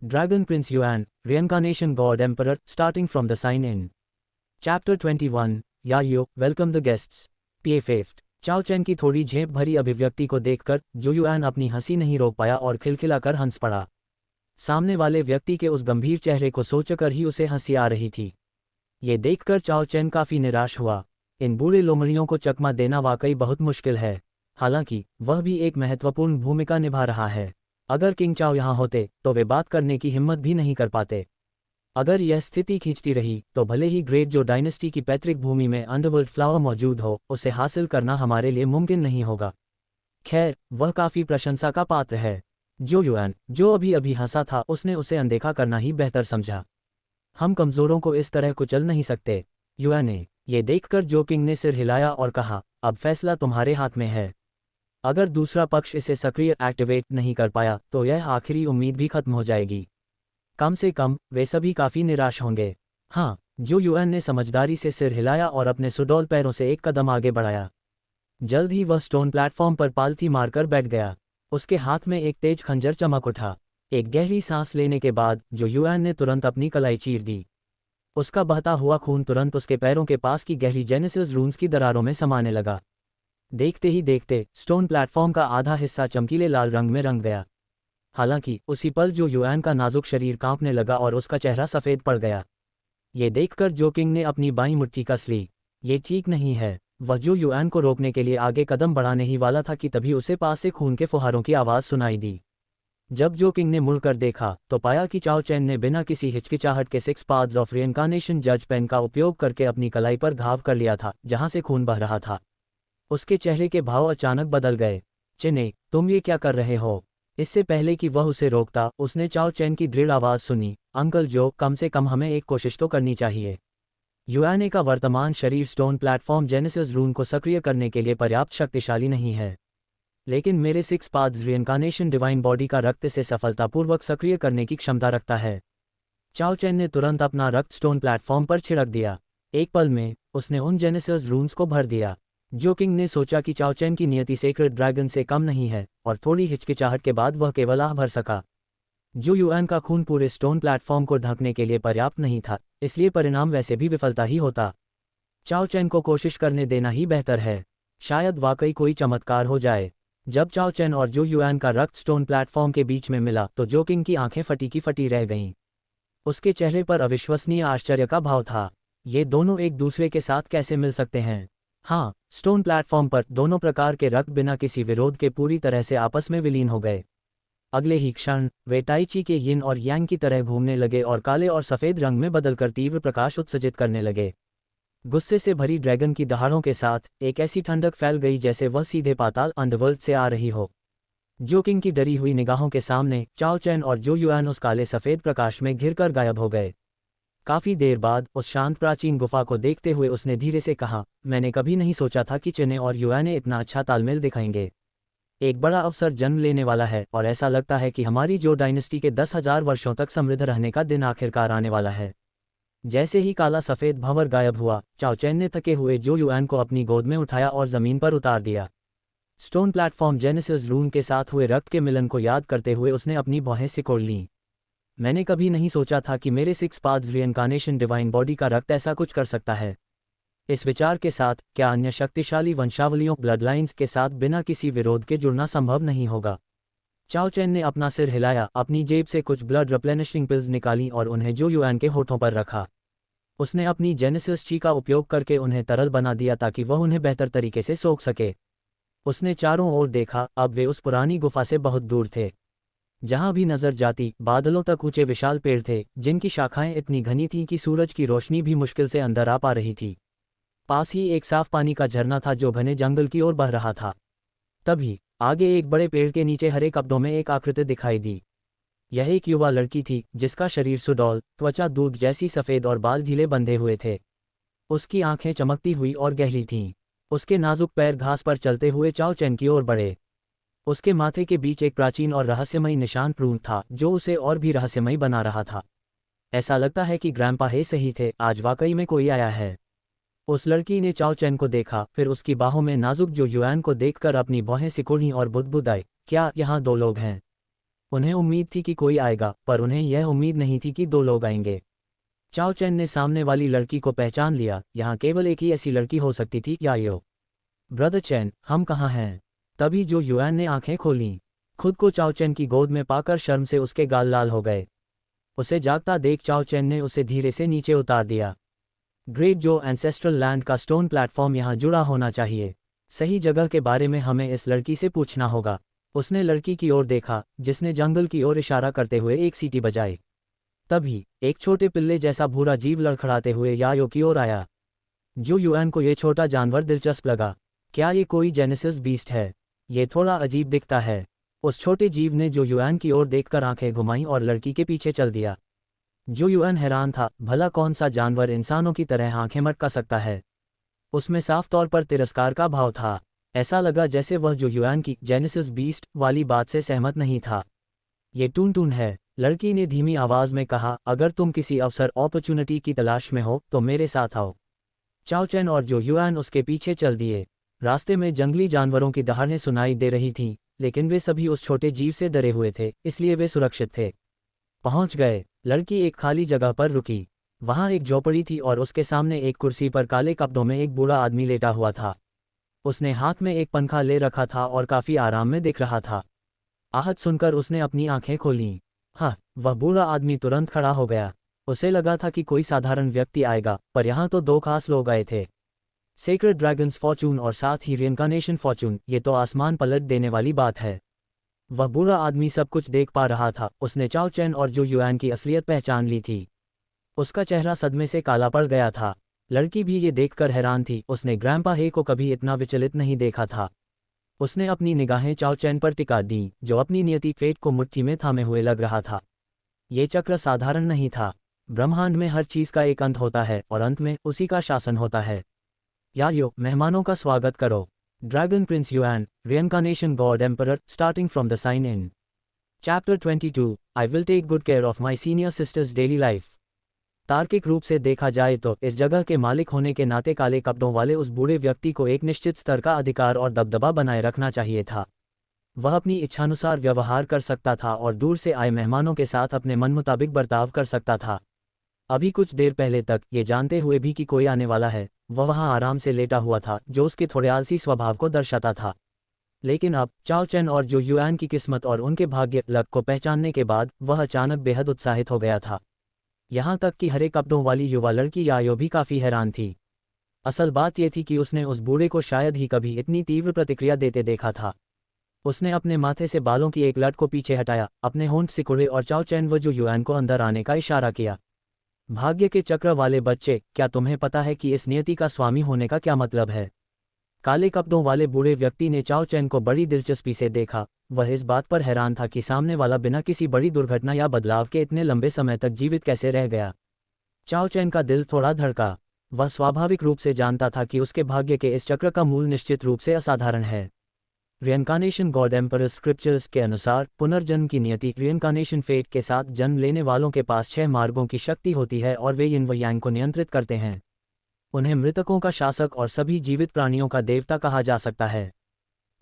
Dragon Prince Yuan, Reincarnation God Emperor, starting from the sign in. Chapter 21, Yayo, welcome the guests. P5. चाओ चैन की थोड़ी झेप भरी अभिव्यक्ति को देखकर जो युआन अपनी हंसी नहीं रोक पाया और खिलखिलाकर हंस पड़ा। सामने वाले व्यक्ति के उस गंभीर चेहरे को सोचकर ही उसे हंसी आ रही थी। ये देखकर चाओ चैन काफी निराश हुआ। इन बूढ़े लोमड़ियों को चकमा देना वाकई बहुत मुश्किल है। हालांकि वह भी एक महत्वपूर्ण भूमिका निभा रहा है। अगर किंग चाओ यहाँ होते तो वे बात करने की हिम्मत भी नहीं कर पाते। अगर यह स्थिति खींचती रही तो भले ही ग्रेट जो डायनेस्टी की पैतृक भूमि में अंडरवर्ल्ड फ्लावर मौजूद हो, उसे हासिल करना हमारे लिए मुमकिन नहीं होगा। खैर, वह काफी प्रशंसा का पात्र है। जो युआन, जो अभी अभी हंसा था, उसने उसे अनदेखा करना ही बेहतर समझा। हम कमजोरों को इस तरह कुचल नहीं सकते। युआन ने ये देखकर जो किंग ने सिर हिलाया और कहा, अब फैसला तुम्हारे हाथ में है। अगर दूसरा पक्ष इसे सक्रिय एक्टिवेट नहीं कर पाया तो यह आखिरी उम्मीद भी खत्म हो जाएगी। कम से कम वे सभी काफी निराश होंगे। हाँ, जो युआन ने समझदारी से सिर हिलाया और अपने सुडौल पैरों से एक कदम आगे बढ़ाया। जल्द ही वह स्टोन प्लेटफॉर्म पर पालथी मारकर बैठ गया। उसके हाथ में एक तेज खंजर चमक उठा। एक गहरी सांस लेने के बाद जो युआन ने तुरंत अपनी कलाई चीर दी। उसका बहता हुआ खून तुरंत उसके पैरों के पास की गहरी जेनेसिस रून्स की दरारों में समाने लगा। देखते ही देखते स्टोन प्लेटफॉर्म का आधा हिस्सा चमकीले लाल रंग में रंग गया। हालांकि उसी पल जो युआन का नाजुक शरीर कांपने लगा और उसका चेहरा सफेद पड़ गया। ये देखकर जो किंग ने अपनी बाईं मुट्ठी कस ली। ये ठीक नहीं है। वह जो युआन को रोकने के लिए आगे कदम बढ़ाने ही वाला था कि तभी उसे पास से खून के फुहारों की आवाज़ सुनाई दी। जब जो किंग ने मुड़कर देखा तो पाया कि चाओ चैन ने बिना किसी हिचकिचाहट के 6 पाथ्स ऑफ रिइंकार्नेशन जज पेन का उपयोग करके अपनी कलाई पर घाव कर लिया था, जहां से खून बह रहा था। उसके चेहरे के भाव अचानक बदल गए। चिने, तुम ये क्या कर रहे हो? इससे पहले कि वह उसे रोकता, उसने चाओ चैन की दृढ़ आवाज़ सुनी, अंकल जो, कम से कम हमें एक कोशिश तो करनी चाहिए। युआन का वर्तमान शरीर स्टोन प्लेटफॉर्म जेनेसिस रून को सक्रिय करने के लिए पर्याप्त शक्तिशाली नहीं है, लेकिन मेरे 6 पाथ्स रिइंकार्नेशन डिवाइन बॉडी का रक्त इसे सफलतापूर्वक सक्रिय करने की क्षमता रखता है। चाओ चैन ने तुरंत अपना रक्त स्टोन प्लेटफॉर्म पर छिड़क दिया। एक पल में उसने उन जेनेसिस रून्स को भर दिया। जो किंग ने सोचा कि चाओ चैन की नियति सेक्रेड ड्रैगन से कम नहीं है, और थोड़ी हिचकिचाहट के बाद वह केवल आह भर सका। जो युआन का खून पूरे स्टोन प्लेटफॉर्म को ढकने के लिए पर्याप्त नहीं था, इसलिए परिणाम वैसे भी विफलता ही होता। चाओ चैन को कोशिश करने देना ही बेहतर है। शायद वाकई कोई चमत्कार हो जाए। जब चाओ चैन और जो युआन का रक्त स्टोन प्लेटफॉर्म के बीच में मिला तो जो किंग की आंखें फटी की फटी रह गईं। उसके चेहरे पर अविश्वसनीय आश्चर्य का भाव था। ये दोनों एक दूसरे के साथ कैसे मिल सकते हैं? हाँ, स्टोन प्लेटफॉर्म पर दोनों प्रकार के रक्त बिना किसी विरोध के पूरी तरह से आपस में विलीन हो गए। अगले ही क्षण वे टाइची के यिन और यांग की तरह घूमने लगे और काले और सफ़ेद रंग में बदलकर तीव्र प्रकाश उत्सर्जित करने लगे। गुस्से से भरी ड्रैगन की दहाड़ों के साथ एक ऐसी ठंडक फैल गई जैसे वह सीधे पाताल अंडरवर्ल्ड से आ रही हो। जो किंग की डरी हुई निगाहों के सामने चाओ चैन और जो युआन उस काले सफ़ेद प्रकाश में घिरकर गायब हो गए। काफी देर बाद उस शांत प्राचीन गुफा को देखते हुए उसने धीरे से कहा, मैंने कभी नहीं सोचा था कि चिने और युआन इतना अच्छा तालमेल दिखाएंगे। एक बड़ा अवसर जन्म लेने वाला है और ऐसा लगता है कि हमारी जो डायनेस्टी के 10,000 वर्षों तक समृद्ध रहने का दिन आखिरकार आने वाला है। जैसे ही काला सफ़ेद भंवर गायब हुआ, चाओ चैन ने थके हुए जो युआन को अपनी गोद में उठाया और ज़मीन पर उतार दिया। स्टोन प्लेटफॉर्म जेनेसिस रून के साथ हुए रक्त के मिलन को याद करते हुए उसने अपनी भौहें सिकोड़ लीं। मैंने कभी नहीं सोचा था कि मेरे 6 पाथ्स रिइंकार्नेशन डिवाइन बॉडी का रक्त ऐसा कुछ कर सकता है। इस विचार के साथ क्या अन्य शक्तिशाली वंशावलियों ब्लडलाइंस के साथ बिना किसी विरोध के जुड़ना संभव नहीं होगा? चाओ चैन ने अपना सिर हिलाया, अपनी जेब से कुछ ब्लड रिप्लेनिशिंग पिल्स निकाली और उन्हें जो युआन के होठों पर रखा। उसने अपनी जेनेसिस ची का उपयोग करके उन्हें तरल बना दिया ताकि वह उन्हें बेहतर तरीके से सोख सके। उसने चारों ओर देखा। अब वे उस पुरानी गुफा से बहुत दूर थे। जहां भी नजर जाती, बादलों तक ऊंचे विशाल पेड़ थे, जिनकी शाखाएं इतनी घनी थीं कि सूरज की रोशनी भी मुश्किल से अंदर आ पा रही थी। पास ही एक साफ पानी का झरना था जो घने जंगल की ओर बह रहा था। तभी आगे एक बड़े पेड़ के नीचे हरे कपड़ों में एक आकृति दिखाई दी। यह एक युवा लड़की थी जिसका शरीर सुडौल, त्वचा दूध जैसी सफ़ेद और बाल ढीले बंधे हुए थे। उसकी आंखें चमकती हुई और गहरी थीं। उसके नाजुक पैर घास पर चलते हुए चाओ चैन की ओर बढ़े। उसके माथे के बीच एक प्राचीन और रहस्यमयी निशान प्रून था जो उसे और भी रहस्यमयी बना रहा था। ऐसा लगता है कि ग्रैंपा हे सही थे, आज वाकई में कोई आया है। उस लड़की ने चाओ चैन को देखा, फिर उसकी बाहों में नाजुक जो युआन को देखकर अपनी भौहें सिकोड़ी और बुदबुदाई, क्या यहाँ 2 लोग हैं? उन्हें उम्मीद थी कि कोई आएगा, पर उन्हें यह उम्मीद नहीं थी कि दो लोग आएंगे। चाओ चैन ने सामने वाली लड़की को पहचान लिया, यहाँ केवल एक ही ऐसी लड़की हो सकती थी, यायो। ब्रदर चैन, हम कहाँ हैं? तभी जो युआन ने आंखें खोलीं। खुद को चाओ चैन की गोद में पाकर शर्म से उसके गाल लाल हो गए। उसे जागता देख चाओ चैन ने उसे धीरे से नीचे उतार दिया। ग्रेट जो एंसेस्ट्रल लैंड का स्टोन प्लेटफॉर्म यहाँ जुड़ा होना चाहिए। सही जगह के बारे में हमें इस लड़की से पूछना होगा। उसने लड़की की ओर देखा, जिसने जंगल की ओर इशारा करते हुए एक सीटी बजाई। तभी एक छोटे पिल्ले जैसा भूरा जीव लड़खड़ाते हुए यायो की ओर आया। जो युआन को ये छोटा जानवर दिलचस्प लगा। क्या ये कोई जेनेसिस बीस्ट है? ये थोड़ा अजीब दिखता है। उस छोटे जीव ने जो युआन की ओर देखकर आंखें घुमाईं और लड़की के पीछे चल दिया। जो युआन हैरान था, भला कौन सा जानवर इंसानों की तरह आंखें मटका सकता है? उसमें साफ तौर पर तिरस्कार का भाव था। ऐसा लगा जैसे वह जो युआन की जेनेसिस बीस्ट वाली बात से सहमत नहीं था। ये टून टून है, लड़की ने धीमी आवाज में कहा। अगर तुम किसी अवसर अपॉर्चुनिटी की तलाश में हो तो मेरे साथ आओ। चाओ चैन और जो युआन उसके पीछे चल दिए। रास्ते में जंगली जानवरों की दहाड़ें सुनाई दे रही थीं, लेकिन वे सभी उस छोटे जीव से डरे हुए थे, इसलिए वे सुरक्षित थे। पहुंच गए। लड़की एक खाली जगह पर रुकी। वहां एक झोपड़ी थी और उसके सामने एक कुर्सी पर काले कपड़ों में एक बूढ़ा आदमी लेटा हुआ था। उसने हाथ में एक पंखा ले रखा था और काफी आराम में दिख रहा था। आहत सुनकर उसने अपनी आंखें खोलीं। हाँ, वह बूढ़ा आदमी तुरंत खड़ा हो गया। उसे लगा था कि कोई साधारण व्यक्ति आएगा, पर यहाँ तो दो खास लोग आए थे। सेक्रेड ड्रैगन्स फॉर्चून और साथ ही रिइंकार्नेशन फॉर्चून, ये तो आसमान पलट देने वाली बात है। वह बूढ़ा आदमी सब कुछ देख पा रहा था। उसने चाओ चैन और जो युआन की असलियत पहचान ली थी। उसका चेहरा सदमे से काला पड़ गया था। लड़की भी ये देखकर हैरान थी। उसने ग्रैंपा हे को कभी इतना विचलित नहीं देखा था। उसने अपनी निगाहें चाओ चैन पर टिका दी, जो अपनी नियति फेट को मुट्ठी में थामे हुए लग रहा था। ये चक्र साधारण नहीं था। ब्रह्मांड में हर चीज का एक अंत होता है और अंत में उसी का शासन होता है। यायो, मेहमानों का स्वागत करो। Dragon prince Yuan, reincarnation god emperor, starting from the sign in. Chapter 22, I will take good care of my senior sisters daily life. तार्किक रूप से देखा जाए तो इस जगह के मालिक होने के नाते काले कपड़ों वाले उस बूढ़े व्यक्ति को एक निश्चित स्तर का अधिकार और दबदबा बनाए रखना चाहिए था। वह अपनी इच्छानुसार व्यवहार कर सकता था और दूर से आए मेहमानों के साथ अपने मन मुताबिक बर्ताव कर सकता था। अभी कुछ देर पहले तक, ये जानते हुए भी कि कोई आने वाला है, वह वहां आराम से लेटा हुआ था, जो उसके थोड़े आलसी स्वभाव को दर्शाता था। लेकिन अब चाओ चैन और जो युआन की किस्मत और उनके भाग्य लक को पहचानने के बाद वह अचानक बेहद उत्साहित हो गया था। यहाँ तक कि हरे कपड़ों वाली युवा लड़की यायो भी काफी हैरान थी। असल बात यह थी कि उसने उस बूढ़े को शायद ही कभी इतनी तीव्र प्रतिक्रिया देते देखा था। उसने अपने माथे से बालों की एक लट को पीछे हटाया, अपने होंठ सिकुड़े और चाओ चैन व जो युआन को अंदर आने का इशारा किया। भाग्य के चक्र वाले बच्चे, क्या तुम्हें पता है कि इस नियति का स्वामी होने का क्या मतलब है? काले कपड़ों वाले बूढ़े व्यक्ति ने चाओ चैन को बड़ी दिलचस्पी से देखा। वह इस बात पर हैरान था कि सामने वाला बिना किसी बड़ी दुर्घटना या बदलाव के इतने लंबे समय तक जीवित कैसे रह गया। चाओ चैन का दिल थोड़ा धड़का। वह स्वाभाविक रूप से जानता था कि उसके भाग्य के इस चक्र का मूल निश्चित रूप से असाधारण है। रिइंकार्नेशन गॉड एम्परर स्क्रिप्चर्स के अनुसार पुनर्जन्म की नियति रिइंकार्नेशन फेट के साथ जन्म लेने वालों के पास 6 मार्गों की शक्ति होती है और वे यिन व यांग को नियंत्रित करते हैं। उन्हें मृतकों का शासक और सभी जीवित प्राणियों का देवता कहा जा सकता है।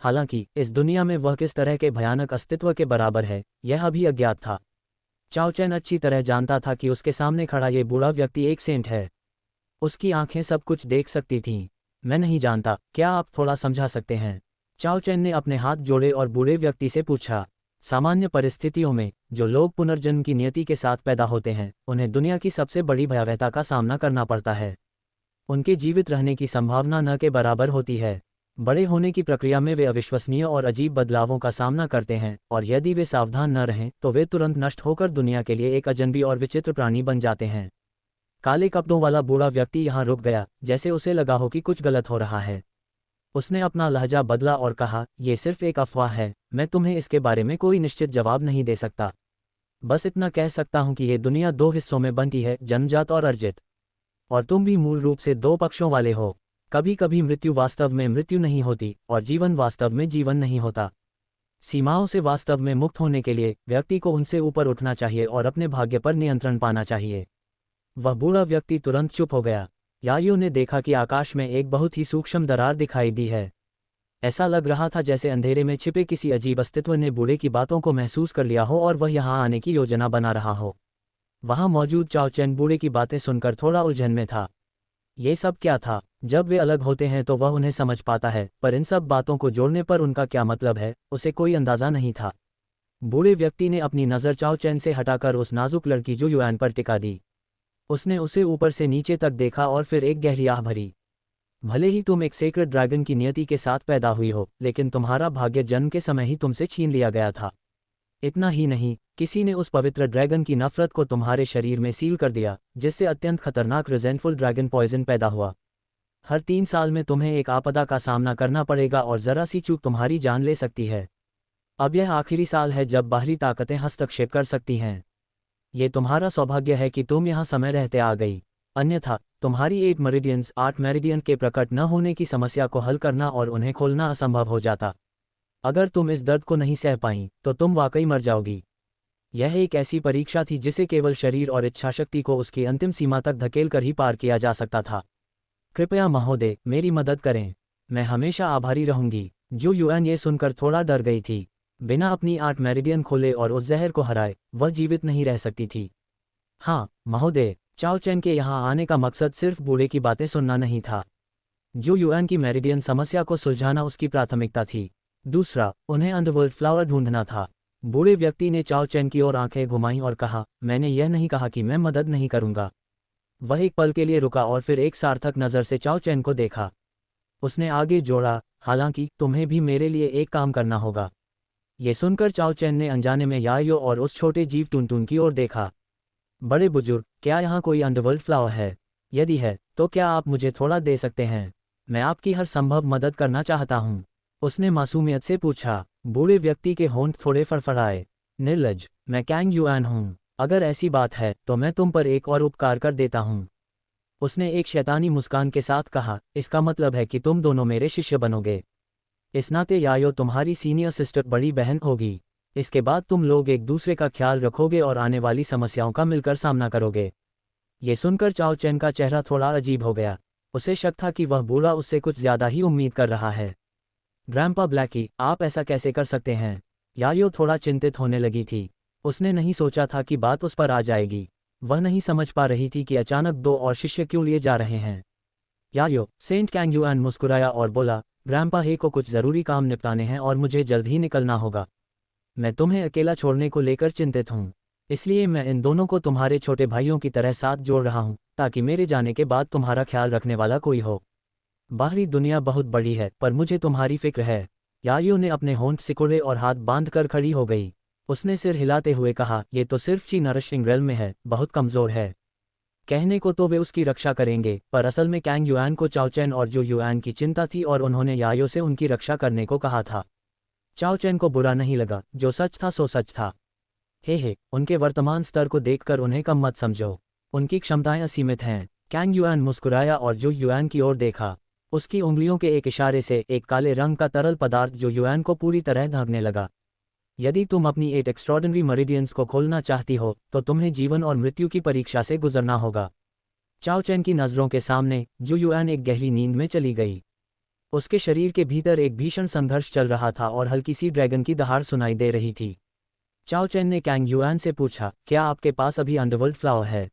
हालांकि इस दुनिया में वह किस तरह के भयानक अस्तित्व के बराबर है, यह अभी अज्ञात था। चाओ चैन अच्छी तरह जानता था कि उसके सामने खड़ा ये बूढ़ा व्यक्ति एक सेंट है। उसकी आंखें सब कुछ देख सकती थीं। मैं नहीं जानता, क्या आप थोड़ा समझा सकते हैं? चाओ चैन ने अपने हाथ जोड़े और बूढ़े व्यक्ति से पूछा। सामान्य परिस्थितियों में जो लोग पुनर्जन्म की नियति के साथ पैदा होते हैं, उन्हें दुनिया की सबसे बड़ी भयावहता का सामना करना पड़ता है। उनके जीवित रहने की संभावना न के बराबर होती है। बड़े होने की प्रक्रिया में वे अविश्वसनीय और अजीब बदलावों का सामना करते हैं, और यदि वे सावधान न रहें तो वे तुरंत नष्ट होकर दुनिया के लिए एक अजनबी और विचित्र प्राणी बन जाते हैं। काले कपड़ों वाला बूढ़ा व्यक्ति यहाँ रुक गया, जैसे उसे लगा हो कि कुछ गलत हो रहा है। उसने अपना लहजा बदला और कहा, यह सिर्फ एक अफवाह है, मैं तुम्हें इसके बारे में कोई निश्चित जवाब नहीं दे सकता। बस इतना कह सकता हूं कि ये दुनिया 2 हिस्सों में बनती है, जन्मजात और अर्जित। और तुम भी मूल रूप से 2 पक्षों वाले हो। कभी कभी मृत्यु वास्तव में मृत्यु नहीं होती और जीवन वास्तव में जीवन नहीं होता। सीमाओं से वास्तव में मुक्त होने के लिए व्यक्ति को उनसे ऊपर उठना चाहिए और अपने भाग्य पर नियंत्रण पाना चाहिए। वह बूढ़ा व्यक्ति तुरंत चुप हो गया। यायो ने देखा कि आकाश में एक बहुत ही सूक्ष्म दरार दिखाई दी है। ऐसा लग रहा था जैसे अंधेरे में छिपे किसी अजीब अस्तित्व ने बूढ़े की बातों को महसूस कर लिया हो और वह यहाँ आने की योजना बना रहा हो। वहाँ मौजूद चाओ चैन बूढ़े की बातें सुनकर थोड़ा उलझन में था। ये सब क्या था? जब वे अलग होते हैं तो वह उन्हें समझ पाता है, पर इन सब बातों को जोड़ने पर उनका क्या मतलब है, उसे कोई अंदाजा नहीं था। बूढ़े व्यक्ति ने अपनी नज़र चाओ चैन से हटाकर उस नाजुक लड़की जो युआन पर टिका दी। उसने उसे ऊपर से नीचे तक देखा और फिर एक गहरी आह भरी। भले ही तुम एक सेक्रेड ड्रैगन की नियति के साथ पैदा हुई हो, लेकिन तुम्हारा भाग्य जन्म के समय ही तुमसे छीन लिया गया था। इतना ही नहीं, किसी ने उस पवित्र ड्रैगन की नफरत को तुम्हारे शरीर में सील कर दिया, जिससे अत्यंत खतरनाक रिजेंटफुल ड्रैगन पॉइजन पैदा हुआ। हर 3 साल में तुम्हें एक आपदा का सामना करना पड़ेगा और जरा सी चूक तुम्हारी जान ले सकती है। अब यह आखिरी साल है जब बाहरी ताकतें हस्तक्षेप कर सकती हैं। ये तुम्हारा सौभाग्य है कि तुम यहाँ समय रहते आ गई, अन्यथा तुम्हारी 8 मेरिडियन के प्रकट न होने की समस्या को हल करना और उन्हें खोलना असंभव हो जाता। अगर तुम इस दर्द को नहीं सह पाई तो तुम वाकई मर जाओगी। यह एक ऐसी परीक्षा थी जिसे केवल शरीर और इच्छाशक्ति को उसकी अंतिम सीमा तक धकेल कर ही पार किया जा सकता था। कृपया महोदय, मेरी मदद करें, मैं हमेशा आभारी रहूंगी। जो युआन ये सुनकर थोड़ा डर गई थी। बिना अपनी 8 मेरिडियन खोले और उस जहर को हराए वह जीवित नहीं रह सकती थी। हाँ महोदय, चाओ चैन के यहाँ आने का मकसद सिर्फ बूढ़े की बातें सुनना नहीं था। जो युआन की मेरिडियन समस्या को सुलझाना उसकी प्राथमिकता थी। दूसरा, उन्हें अंडरवर्ल्ड फ्लावर ढूंढना था। बूढ़े व्यक्ति ने चाओ चैन की ओर आंखें घुमाईं और कहा, मैंने यह नहीं कहा कि मैं मदद नहीं करूंगा। वह एक पल के लिए रुका और फिर एक सार्थक नज़र से चाओ चैन को देखा। उसने आगे जोड़ा, हालांकि तुम्हें भी मेरे लिए एक काम करना होगा। ये सुनकर चाओ चैन ने अनजाने में यायो और उस छोटे जीव टुनटुन की ओर देखा। बड़े बुजुर्ग, क्या यहाँ कोई अंडरवर्ल्ड फ्लावर है? यदि है तो क्या आप मुझे थोड़ा दे सकते हैं? मैं आपकी हर संभव मदद करना चाहता हूँ, उसने मासूमियत से पूछा। बूढ़े व्यक्ति के होंठ थोड़े फड़फड़ाए। निर्लज, मैं कैंग युआन हूँ, अगर ऐसी बात है तो मैं तुम पर एक और उपकार कर देता हूँ। उसने एक शैतानी मुस्कान के साथ कहा, इसका मतलब है कि तुम दोनों मेरे शिष्य बनोगे। इस नाते यायो तुम्हारी सीनियर सिस्टर बड़ी बहन होगी। इसके बाद तुम लोग एक दूसरे का ख्याल रखोगे और आने वाली समस्याओं का मिलकर सामना करोगे। ये सुनकर चाओ चैन का चेहरा थोड़ा अजीब हो गया। उसे शक था कि वह बूढ़ा उससे कुछ ज्यादा ही उम्मीद कर रहा है। ग्रैंपा ब्लैकी, आप ऐसा कैसे कर सकते हैं? यायो थोड़ा चिंतित होने लगी थी। उसने नहीं सोचा था कि बात उस पर आ जाएगी। वह नहीं समझ पा रही थी कि अचानक 2 और शिष्य क्यों लिए जा रहे हैं। यायो, सेंट कैंग युआन मुस्कुराया और बोला, ग्रैंपा हे को कुछ ज़रूरी काम निपटाने हैं और मुझे जल्द ही निकलना होगा। मैं तुम्हें अकेला छोड़ने को लेकर चिंतित हूँ, इसलिए मैं इन दोनों को तुम्हारे छोटे भाइयों की तरह साथ जोड़ रहा हूँ, ताकि मेरे जाने के बाद तुम्हारा ख्याल रखने वाला कोई हो। बाहरी दुनिया बहुत बड़ी है, पर मुझे तुम्हारी फिक्र है। यायो ने अपने होंठ सिकुड़े और हाथ बांधकर खड़ी हो गई। उसने सिर हिलाते हुए कहा, ये तो सिर्फ ची नरिशिंग रेल में है, बहुत कमज़ोर है। कहने को तो वे उसकी रक्षा करेंगे, पर असल में कैंग युआन को चाओ चैन और जो युआन की चिंता थी और उन्होंने यायो से उनकी रक्षा करने को कहा था। चाओ चैन को बुरा नहीं लगा, जो सच था सो सच था। हे, उनके वर्तमान स्तर को देखकर उन्हें कम मत समझो। उनकी क्षमताएं असीमित हैं। कैंग युआन मुस्कुराया और जो युआन की ओर देखा। उसकी उंगलियों के एक इशारे से एक काले रंग का तरल पदार्थ जो युआन को पूरी तरह ढकने लगा। यदि तुम अपनी 8 एक्स्ट्रॉर्डिनरी मेरिडियंस को खोलना चाहती हो तो तुम्हें जीवन और मृत्यु की परीक्षा से गुजरना होगा। चाओ चैन की नज़रों के सामने जो युआन एक गहरी नींद में चली गई। उसके शरीर के भीतर एक भीषण संघर्ष चल रहा था और हल्की सी ड्रैगन की दहाड़ सुनाई दे रही थी। चाओ चैन ने कैंग युआन से पूछा, क्या आपके पास अभी अंडरवर्ल्ड फ्लावर है?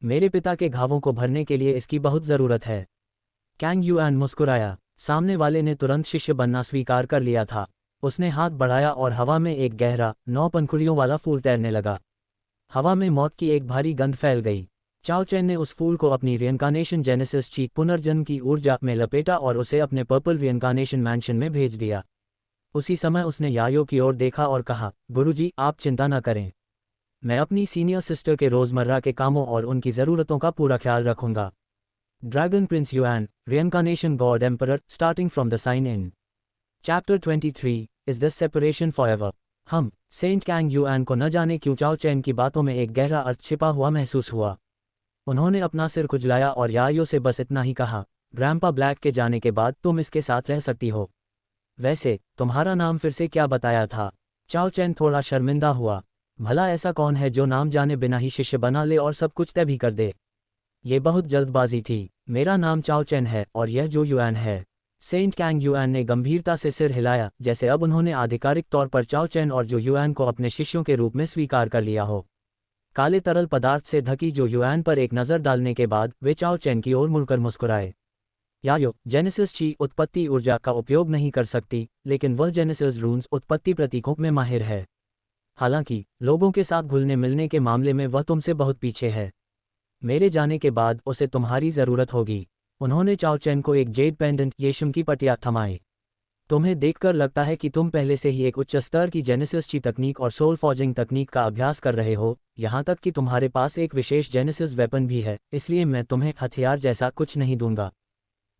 मेरे पिता के घावों को भरने के लिए इसकी बहुत ज़रूरत है। कैंग युआन मुस्कुराया। सामने वाले ने तुरंत शिष्य बनना स्वीकार कर लिया था। उसने हाथ बढ़ाया और हवा में एक गहरा 9 पंखुड़ियों वाला फूल तैरने लगा। हवा में मौत की एक भारी गंध फैल गई। चाओ चैन ने उस फूल को अपनी रियनकानेशन जेनेसिस ची पुनर्जन्म की ऊर्जा में लपेटा और उसे अपने पर्पल रियनकानेशन मैंशन में भेज दिया। उसी समय उसने यायो की ओर देखा और कहा, गुरुजी, आप चिंता न करें। मैं अपनी सीनियर सिस्टर के रोज़मर्रा के कामों और उनकी ज़रूरतों का पूरा ख्याल रखूंगा। Dragon prince Yuan, reincarnation god emperor, starting from the sign in. Chapter 23, is this separation forever? हम सेंट कैंग युआन को न जाने क्यों चाओ चैन की बातों में एक गहरा अर्थ छिपा हुआ महसूस हुआ। उन्होंने अपना सिर खुजलाया और यायो से बस इतना ही कहा, ग्रैंपा ब्लैक के जाने के बाद तुम इसके साथ रह सकती हो। वैसे तुम्हारा नाम फिर से क्या बताया था? चाओ चैन थोड़ा शर्मिंदा हुआ। भला ऐसा कौन है जो नाम जाने बिना ही शिष्य बना ले और सब कुछ तय भी कर दे? ये बहुत जल्दबाजी थी। मेरा नाम चाओ चैन है और यह जो युआन है। सेंट कैंग युआन ने गंभीरता से सिर हिलाया, जैसे अब उन्होंने आधिकारिक तौर पर चाओ चैन और जो युआन को अपने शिष्यों के रूप में स्वीकार कर लिया हो। काले तरल पदार्थ से ढकी जो युआन पर एक नज़र डालने के बाद वे चाओ चैन की ओर मुड़कर मुस्कुराए। यायो, जेनेसिस ची उत्पत्ति ऊर्जा का उपयोग नहीं कर सकती, लेकिन वह जेनेसिस रून्स उत्पत्ति प्रतीकों में माहिर है। हालांकि लोगों के साथ घुलने मिलने के मामले में वह तुमसे बहुत पीछे है। मेरे जाने के बाद उसे तुम्हारी ज़रूरत होगी। उन्होंने चाओ चैन को एक जेड पेंडेंट येशम की पटिया थमाई। तुम्हें देखकर लगता है कि तुम पहले से ही एक उच्च स्तर की जेनेसिस ची तकनीक और सोल फॉर्जिंग तकनीक का अभ्यास कर रहे हो, यहाँ तक कि तुम्हारे पास एक विशेष जेनेसिस वेपन भी है, इसलिए मैं तुम्हें हथियार जैसा कुछ नहीं दूंगा।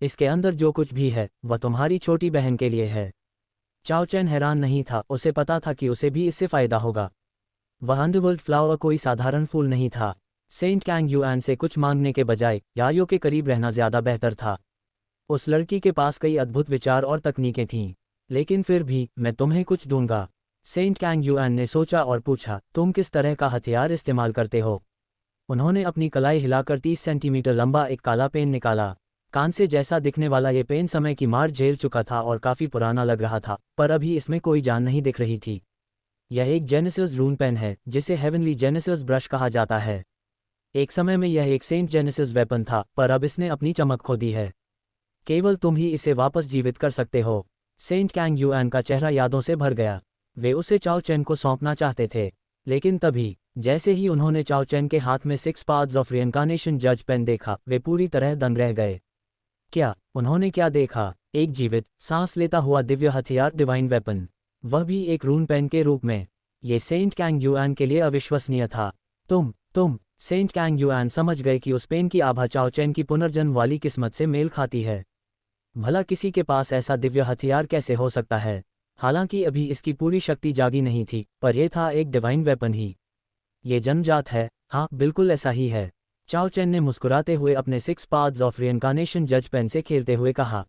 इसके अंदर जो कुछ भी है वह तुम्हारी छोटी बहन के लिए है। चाओ चैन हैरान नहीं था, उसे पता था कि उसे भी इससे फ़ायदा होगा। वह अंडरवर्ल्ड फ्लावर कोई साधारण फूल नहीं था। सेंट कैंग युआन से कुछ मांगने के बजाय यायो के करीब रहना ज़्यादा बेहतर था। उस लड़की के पास कई अद्भुत विचार और तकनीकें थीं, लेकिन फिर भी मैं तुम्हें कुछ दूंगा। सेंट कैंग युआन ने सोचा और पूछा, तुम किस तरह का हथियार इस्तेमाल करते हो? उन्होंने अपनी कलाई हिलाकर 30 सेंटीमीटर लंबा एक काला पेन निकाला। कान से जैसा दिखने वाला ये पेन समय की मार झेल चुका था और काफ़ी पुराना लग रहा था, पर अभी इसमें कोई जान नहीं दिख रही थी। यह एक जेनेसिस रून पेन है, जिसे हेवनली जेनेसिस ब्रश कहा जाता है। एक समय में यह एक सेंट जेनेसिस वेपन था, पर अब इसने अपनी चमक खो दी है। केवल तुम ही इसे वापस जीवित कर सकते हो। सेंट कैंग युआन का चेहरा यादों से भर गया। वे उसे चाओ चैन को सौंपना चाहते थे, लेकिन तभी जैसे ही उन्होंने चाओ चैन के हाथ में 6 पाथ्स ऑफ रिइंकार्नेशन जज पेन देखा, वे पूरी तरह दंग रह गए। क्या उन्होंने क्या देखा? एक जीवित, सांस लेता हुआ दिव्य हथियार, डिवाइन वेपन, वह भी एक रून पेन के रूप में। ये सेंट कैंग युआन के लिए अविश्वसनीय था। तुम सेंट कैंग युआन समझ गए कि उस पेन की आभा चाओ चैन की पुनर्जन्म वाली किस्मत से मेल खाती है। भला किसी के पास ऐसा दिव्य हथियार कैसे हो सकता है? हालांकि अभी इसकी पूरी शक्ति जागी नहीं थी, पर यह था एक डिवाइन वेपन ही। ये जन्मजात है। हाँ, बिल्कुल ऐसा ही है। चाओ चैन ने मुस्कुराते हुए अपने 6 पाथ्स ऑफ रिइंकार्नेशन जज पेन से खेलते हुए कहा।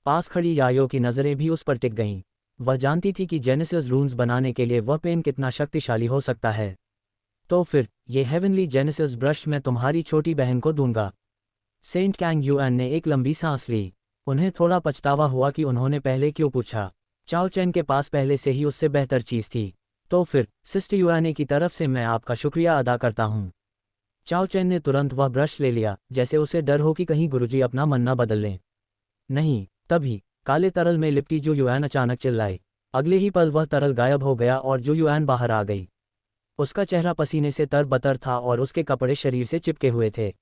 पास खड़ी यायो की नज़रें भी उस पर टिक गईं। वह जानती थी कि जेनेसिस रून्स बनाने के लिए वह पेन कितना शक्तिशाली हो सकता है। तो फिर ये हेवनली जेनेसिस ब्रश मैं तुम्हारी छोटी बहन को दूंगा। सेंट कैंग युआन ने एक लंबी सांस ली। उन्हें थोड़ा पछतावा हुआ कि उन्होंने पहले क्यों पूछा। चाओ चैन के पास पहले से ही उससे बेहतर चीज़ थी। तो फिर सिस्टर युआने की तरफ से मैं आपका शुक्रिया अदा करता हूँ। चाओ चैन ने तुरंत वह ब्रश ले लिया, जैसे उसे डर हो कि कहीं गुरुजी अपना मन न बदल लें। नहीं, तभी काले तरल में लिपटी जो युआन अचानक चिल्लाई। अगले ही पल वह तरल गायब हो गया और जो युआन बाहर आ गई। उसका चेहरा पसीने से तरबतर था और उसके कपड़े शरीर से चिपके हुए थे।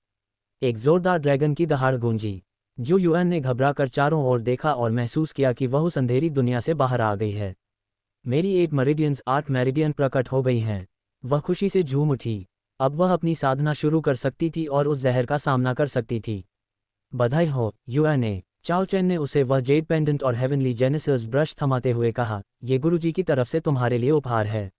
एक जोरदार ड्रैगन की दहाड़ गूंजी। जो युआन ने घबराकर चारों ओर देखा और महसूस किया कि वह उस अंधेरी दुनिया से बाहर आ गई है। मेरी 8 मेरिडियन प्रकट हो गई हैं। वह खुशी से झूम उठी। अब वह अपनी साधना शुरू कर सकती थी और उस जहर का सामना कर सकती थी। बधाई हो युआने। चाओ चैन ने उसे वह जेड पेंडेंट और हेवनली जेनेसिस ब्रश थमाते हुए कहा, ये गुरुजी की तरफ से तुम्हारे लिए उपहार है।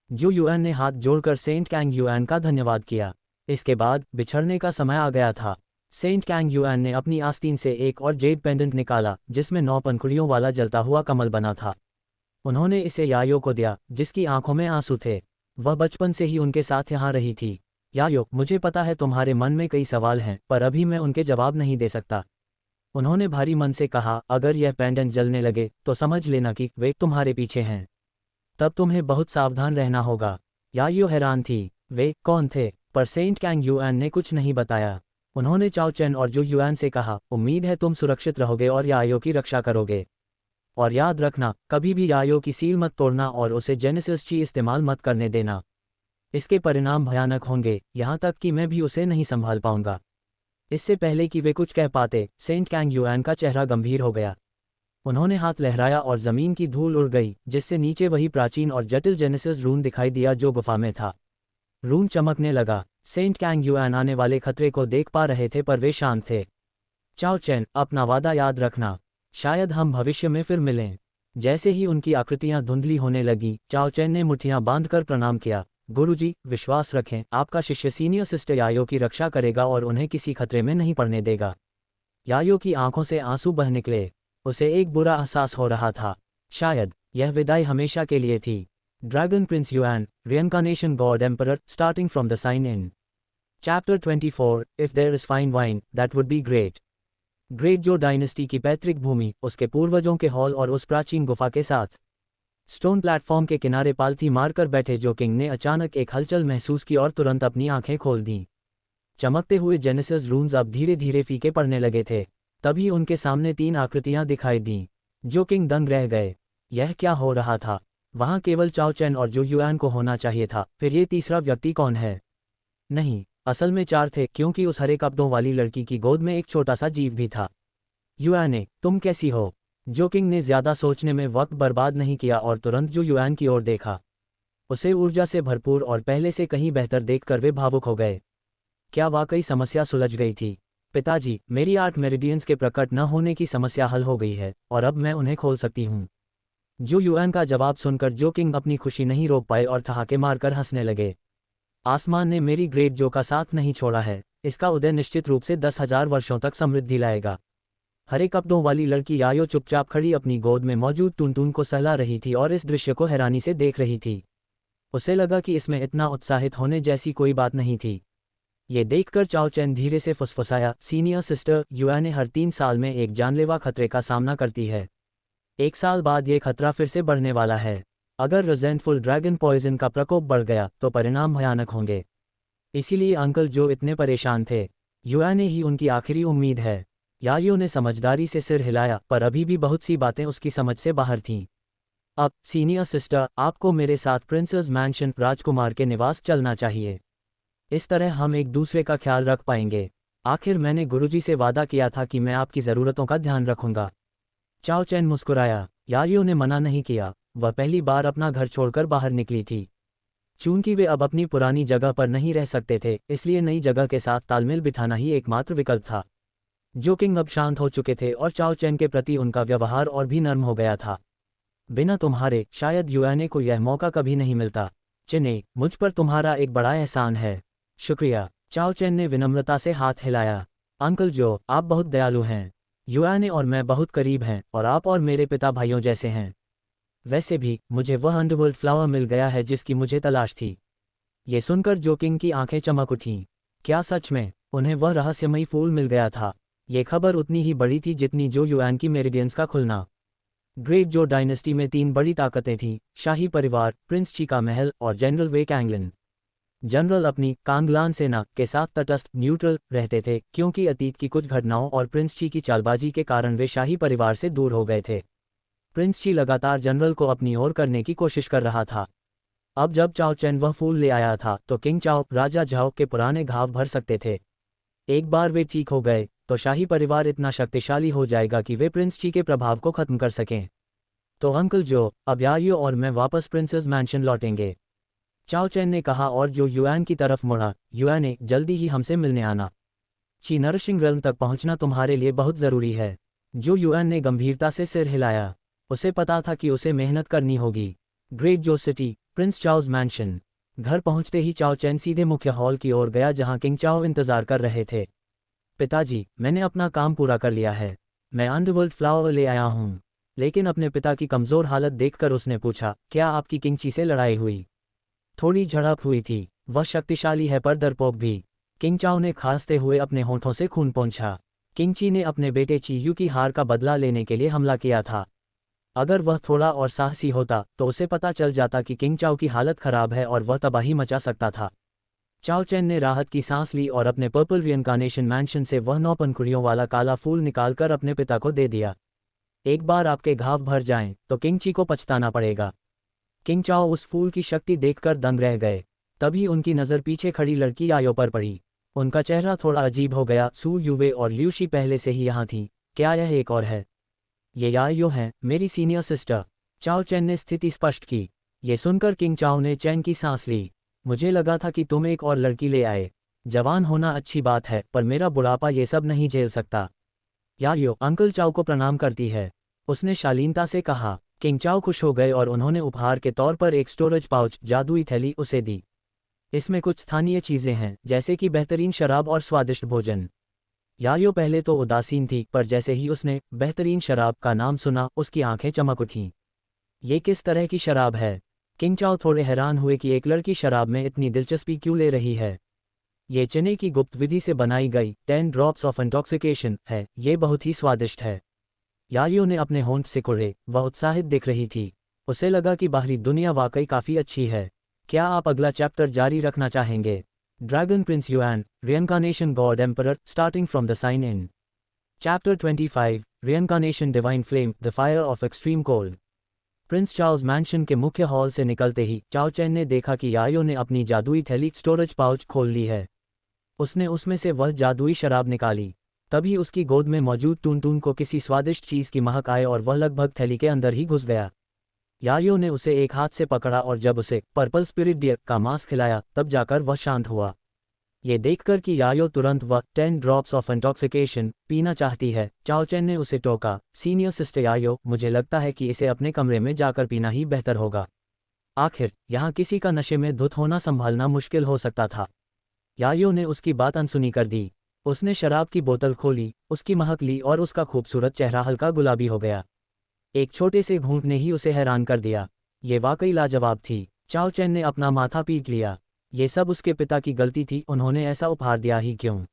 जो युआन ने हाथ जोड़कर सेंट कैंग युआन का धन्यवाद किया। इसके बाद बिछड़ने का समय आ गया था। सेंट कैंग युआन ने अपनी आस्तीन से एक और जेड पेंडेंट निकाला, जिसमें 9 पंखुड़ियों वाला जलता हुआ कमल बना था। उन्होंने इसे यायो को दिया, जिसकी आंखों में आंसू थे। वह बचपन से ही उनके साथ यहाँ रही थी। यायो, मुझे पता है तुम्हारे मन में कई सवाल हैं, पर अभी मैं उनके जवाब नहीं दे सकता। उन्होंने भारी मन से कहा, अगर यह पेंडेंट जलने लगे तो समझ लेना कि वे तुम्हारे पीछे हैं। तब तुम्हें बहुत सावधान रहना होगा। यायो हैरान थी। वे कौन थे? पर सेंट कैंग युआन ने कुछ नहीं बताया। उन्होंने चाओ चैन और जो युआन से कहा, उम्मीद है तुम सुरक्षित रहोगे और यायो की रक्षा करोगे। और याद रखना, कभी भी यायो की सील मत तोड़ना और उसे जेनेसिस ची इस्तेमाल मत करने देना। इसके परिणाम भयानक होंगे, यहाँ तक कि मैं भी उसे नहीं संभाल पाऊंगा। इससे पहले कि वे कुछ कह पाते, सेंट कैंग युआन का चेहरा गंभीर हो गया। उन्होंने हाथ लहराया और जमीन की धूल उड़ गई, जिससे नीचे वही प्राचीन और जटिल जेनेसिस रून दिखाई दिया जो गुफा में था। रून चमकने लगा। सेंट कैंग युआन आने वाले खतरे को देख पा रहे थे, पर वे शांत थे। चाओ चैन, अपना वादा याद रखना। शायद हम भविष्य में फिर मिलें। जैसे ही उनकी आकृतियां धुंधली होने लगी, चाओ चैन ने मुट्ठियां बांधकर प्रणाम किया। गुरुजी, विश्वास रखें, आपका शिष्य सीनियर सिस्टर यायो की रक्षा करेगा और उन्हें किसी खतरे में नहीं पड़ने देगा। यायो की आंखों से आंसू बह निकले। उसे एक बुरा एहसास हो रहा था। शायद यह विदाई हमेशा के लिए थी। Dragon prince Yuan, reincarnation god emperor, starting from the sign in. Chapter 24, if there is fine wine, that would be great. Great Zhou dynasty की पैतृक भूमि, उसके पूर्वजों के हॉल और उस प्राचीन गुफा के साथ स्टोन प्लेटफॉर्म के किनारे पालथी मारकर बैठे जो किंग ने अचानक एक हलचल महसूस की और तुरंत अपनी आंखें खोल दीं। चमकते हुए जेनेसिस रून्स अब धीरे धीरे फीके पड़ने लगे थे। तभी उनके सामने 3 आकृतियां दिखाई दीं। जो किंग दंग रह गए। यह क्या हो रहा था? वहां केवल चाओ चैन और जो युआन को होना चाहिए था, फिर ये तीसरा व्यक्ति कौन है? नहीं, असल में 4 थे, क्योंकि उस हरे कपड़ों वाली लड़की की गोद में एक छोटा सा जीव भी था। युआने, तुम कैसी हो? जो किंग ने ज्यादा सोचने में वक्त बर्बाद नहीं किया और तुरंत जो युआन की ओर देखा। उसे ऊर्जा से भरपूर और पहले से कहीं बेहतर देखकर वे भावुक हो गए। क्या वाकई समस्या सुलझ गई थी? पिताजी, मेरी 8 मेरिडियंस के प्रकट न होने की समस्या हल हो गई है और अब मैं उन्हें खोल सकती हूँ। जो युआन का जवाब सुनकर जो किंग अपनी खुशी नहीं रोक पाए और ठहाके मारकर हंसने लगे। आसमान ने मेरी ग्रेट जो का साथ नहीं छोड़ा है। इसका उदय निश्चित रूप से 10,000 वर्षों तक समृद्धि लाएगा। हरे कपड़ों वाली लड़की यायो चुपचाप खड़ी अपनी गोद में मौजूद टुनटुन को सहला रही थी और इस दृश्य को हैरानी से देख रही थी। उसे लगा कि इसमें इतना उत्साहित होने जैसी कोई बात नहीं थी। ये देखकर चाओ चैन धीरे से फुसफुसाया, सीनियर सिस्टर, युआने हर 3 साल में एक जानलेवा खतरे का सामना करती है। 1 साल बाद ये खतरा फिर से बढ़ने वाला है। अगर रिजेंटफुल ड्रैगन पॉइजन का प्रकोप बढ़ गया तो परिणाम भयानक होंगे। इसीलिए अंकल जो इतने परेशान थे। युआने ही उनकी आखिरी उम्मीद है। यायो ने समझदारी से सिर हिलाया, पर अभी भी बहुत सी बातें उसकी समझ से बाहर थीं। अब सीनियर सिस्टर, आपको मेरे साथ प्रिंसेस मैंशन, राजकुमार के निवास चलना चाहिए। इस तरह हम एक दूसरे का ख्याल रख पाएंगे। आखिर मैंने गुरुजी से वादा किया था कि मैं आपकी ज़रूरतों का ध्यान रखूंगा। चाओ चैन मुस्कुराया। यायो ने मना नहीं किया। वह पहली बार अपना घर छोड़कर बाहर निकली थी। चूंकि वे अब अपनी पुरानी जगह पर नहीं रह सकते थे, इसलिए नई जगह के साथ तालमेल बिठाना ही एकमात्र विकल्प था। जो किंग अब शांत हो चुके थे और चाओ चैन के प्रति उनका व्यवहार और भी नर्म हो गया था। बिना तुम्हारे शायद युआने को यह मौका कभी नहीं मिलता। चिने, मुझ पर तुम्हारा एक बड़ा एहसान है। शुक्रिया। चाओ चैन ने विनम्रता से हाथ हिलाया। अंकल जो, आप बहुत दयालु हैं। युआने और मैं बहुत करीब हैं और आप और मेरे पिता भाइयों जैसे हैं। वैसे भी मुझे वह अंडरवर्ल्ड फ्लावर मिल गया है जिसकी मुझे तलाश थी। ये सुनकर जो किंग की आंखें चमक उठीं। क्या सच में उन्हें वह रहस्यमयी फूल मिल गया था? ये खबर उतनी ही बड़ी थी जितनी जो युआन की मेरिडियंस का खुलना। ग्रेट जो डायनेस्टी में 3 बड़ी ताकतें थीं, शाही परिवार, प्रिंस ची का महल और जनरल वे कैंगलन। जनरल अपनी कांगलान सेना के साथ तटस्थ न्यूट्रल रहते थे, क्योंकि अतीत की कुछ घटनाओं और प्रिंस ची की चालबाजी के कारण वे शाही परिवार से दूर हो गए थे। प्रिंस ची लगातार जनरल को अपनी ओर करने की कोशिश कर रहा था। अब जब चाओ चैन वह फूल ले आया था तो किंग चाओ, राजा झाओ के पुराने घाव भर सकते थे। एक बार वे ठीक हो गए तो शाही परिवार इतना शक्तिशाली हो जाएगा कि वे प्रिंस ची के प्रभाव को खत्म कर सकें। तो अंकल जो, अब यायो और मैं वापस प्रिंसेस मैंशन लौटेंगे। चाओ चैन ने कहा और जो युआन की तरफ मुड़ा। युआने, जल्दी ही हमसे मिलने आना। ची नरिशिंग रेल्म तक पहुंचना तुम्हारे लिए बहुत ज़रूरी है। जो युआन ने गंभीरता से सिर हिलाया। उसे पता था कि उसे मेहनत करनी होगी। ग्रेट जो सिटी, प्रिंस चाओज मैंशन। घर पहुंचते ही चाओ चैन सीधे मुख्य हॉल की ओर गया जहां किंग चाओ इंतजार कर रहे थे। पिताजी, मैंने अपना काम पूरा कर लिया है। मैं अंडरवर्ल्ड फ्लावर ले आया हूँ। लेकिन अपने पिता की कमज़ोर हालत देखकर उसने पूछा, क्या आपकी किंग ची से लड़ाई हुई? थोड़ी झड़प हुई थी। वह शक्तिशाली है पर डरपोक भी। किंग चाओ ने खांसते हुए अपने होठों से खून पोंछा। किंग ची ने अपने बेटे ची यू की हार का बदला लेने के लिए हमला किया था। अगर वह थोड़ा और साहसी होता तो उसे पता चल जाता कि किंग चाओ की हालत खराब है और वह तबाही मचा सकता था। चाओ चैन ने राहत की सांस ली और अपने पर्पल रिइनकार्नेशन मैंशन से वह 9 पंखुड़ियों वाला काला फूल निकालकर अपने पिता को दे दिया। एक बार आपके घाव भर जाएं तो किंग ची को पछताना पड़ेगा। किंग चाओ उस फूल की शक्ति देखकर दंग रह गए। तभी उनकी नज़र पीछे खड़ी लड़की यायो पर पड़ी। उनका चेहरा थोड़ा अजीब हो गया। सू युवे और ल्यूशी पहले से ही यहाँ थी। क्या यह एक और है? ये यायो हैं, मेरी सीनियर सिस्टर। चाओ चैन ने स्थिति स्पष्ट की। ये सुनकर किंग चाओ ने चैन की सांस ली। मुझे लगा था कि तुम एक और लड़की ले आए। जवान होना अच्छी बात है, पर मेरा बुढ़ापा ये सब नहीं झेल सकता। यायो अंकल चाओ को प्रणाम करती है, उसने शालीनता से कहा। किंग चाओ खुश हो गए और उन्होंने उपहार के तौर पर एक स्टोरेज पाउच, जादुई थैली, उसे दी। इसमें कुछ स्थानीय चीज़ें हैं, जैसे कि बेहतरीन शराब और स्वादिष्ट भोजन। यायो पहले तो उदासीन थी, पर जैसे ही उसने बेहतरीन शराब का नाम सुना उसकी आंखें चमक उठीं। ये किस तरह की शराब है? किंग चाओ थोड़े हैरान हुए कि एक लड़की शराब में इतनी दिलचस्पी क्यों ले रही है। ये चने की गुप्त विधि से बनाई गई 10 ड्रॉप्स ऑफ इंटॉक्सिकेशन है, ये बहुत ही स्वादिष्ट है। यायो ने अपने होंठ सिकुड़े, वह उत्साहित दिख रही थी। उसे लगा कि बाहरी दुनिया वाकई काफ़ी अच्छी है। क्या आप अगला चैप्टर जारी रखना चाहेंगे? Dragon prince Yuan, reincarnation god emperor, starting from the sign in. Chapter 25, reincarnation divine flame, the fire of extreme cold. Prince Charles mansion के मुख्य हॉल से निकलते ही चाओ चैन ने देखा कि यायो ने अपनी जादुई थैली स्टोरेज पाउच खोल ली है। उसने उसमें से वह जादुई शराब निकाली। तभी उसकी गोद में मौजूद टून को किसी स्वादिष्ट चीज़ की महक आई और वह लगभग थैली के अंदर ही घुस गया। यायो ने उसे एक हाथ से पकड़ा और जब उसे पर्पल स्पिरिट डियर का मांस खिलाया तब जाकर वह शांत हुआ। ये देखकर कि यायो तुरंत वह 10 ड्रॉप्स ऑफ इंटॉक्सिकेशन पीना चाहती है, चाओ चैन ने उसे टोका। सीनियर सिस्टर यायो, मुझे लगता है कि इसे अपने कमरे में जाकर पीना ही बेहतर होगा। आखिर यहाँ किसी का नशे में धुत होना संभालना मुश्किल हो सकता था। यायो ने उसकी बात अनसुनी कर दी। उसने शराब की बोतल खोली, उसकी महक ली और उसका खूबसूरत चेहरा हल्का गुलाबी हो गया। एक छोटे से घूंट ने ही उसे हैरान कर दिया। ये वाकई लाजवाब थी। चाओ चैन ने अपना माथा पीट लिया। ये सब उसके पिता की गलती थी, उन्होंने ऐसा उपहार दिया ही क्यों?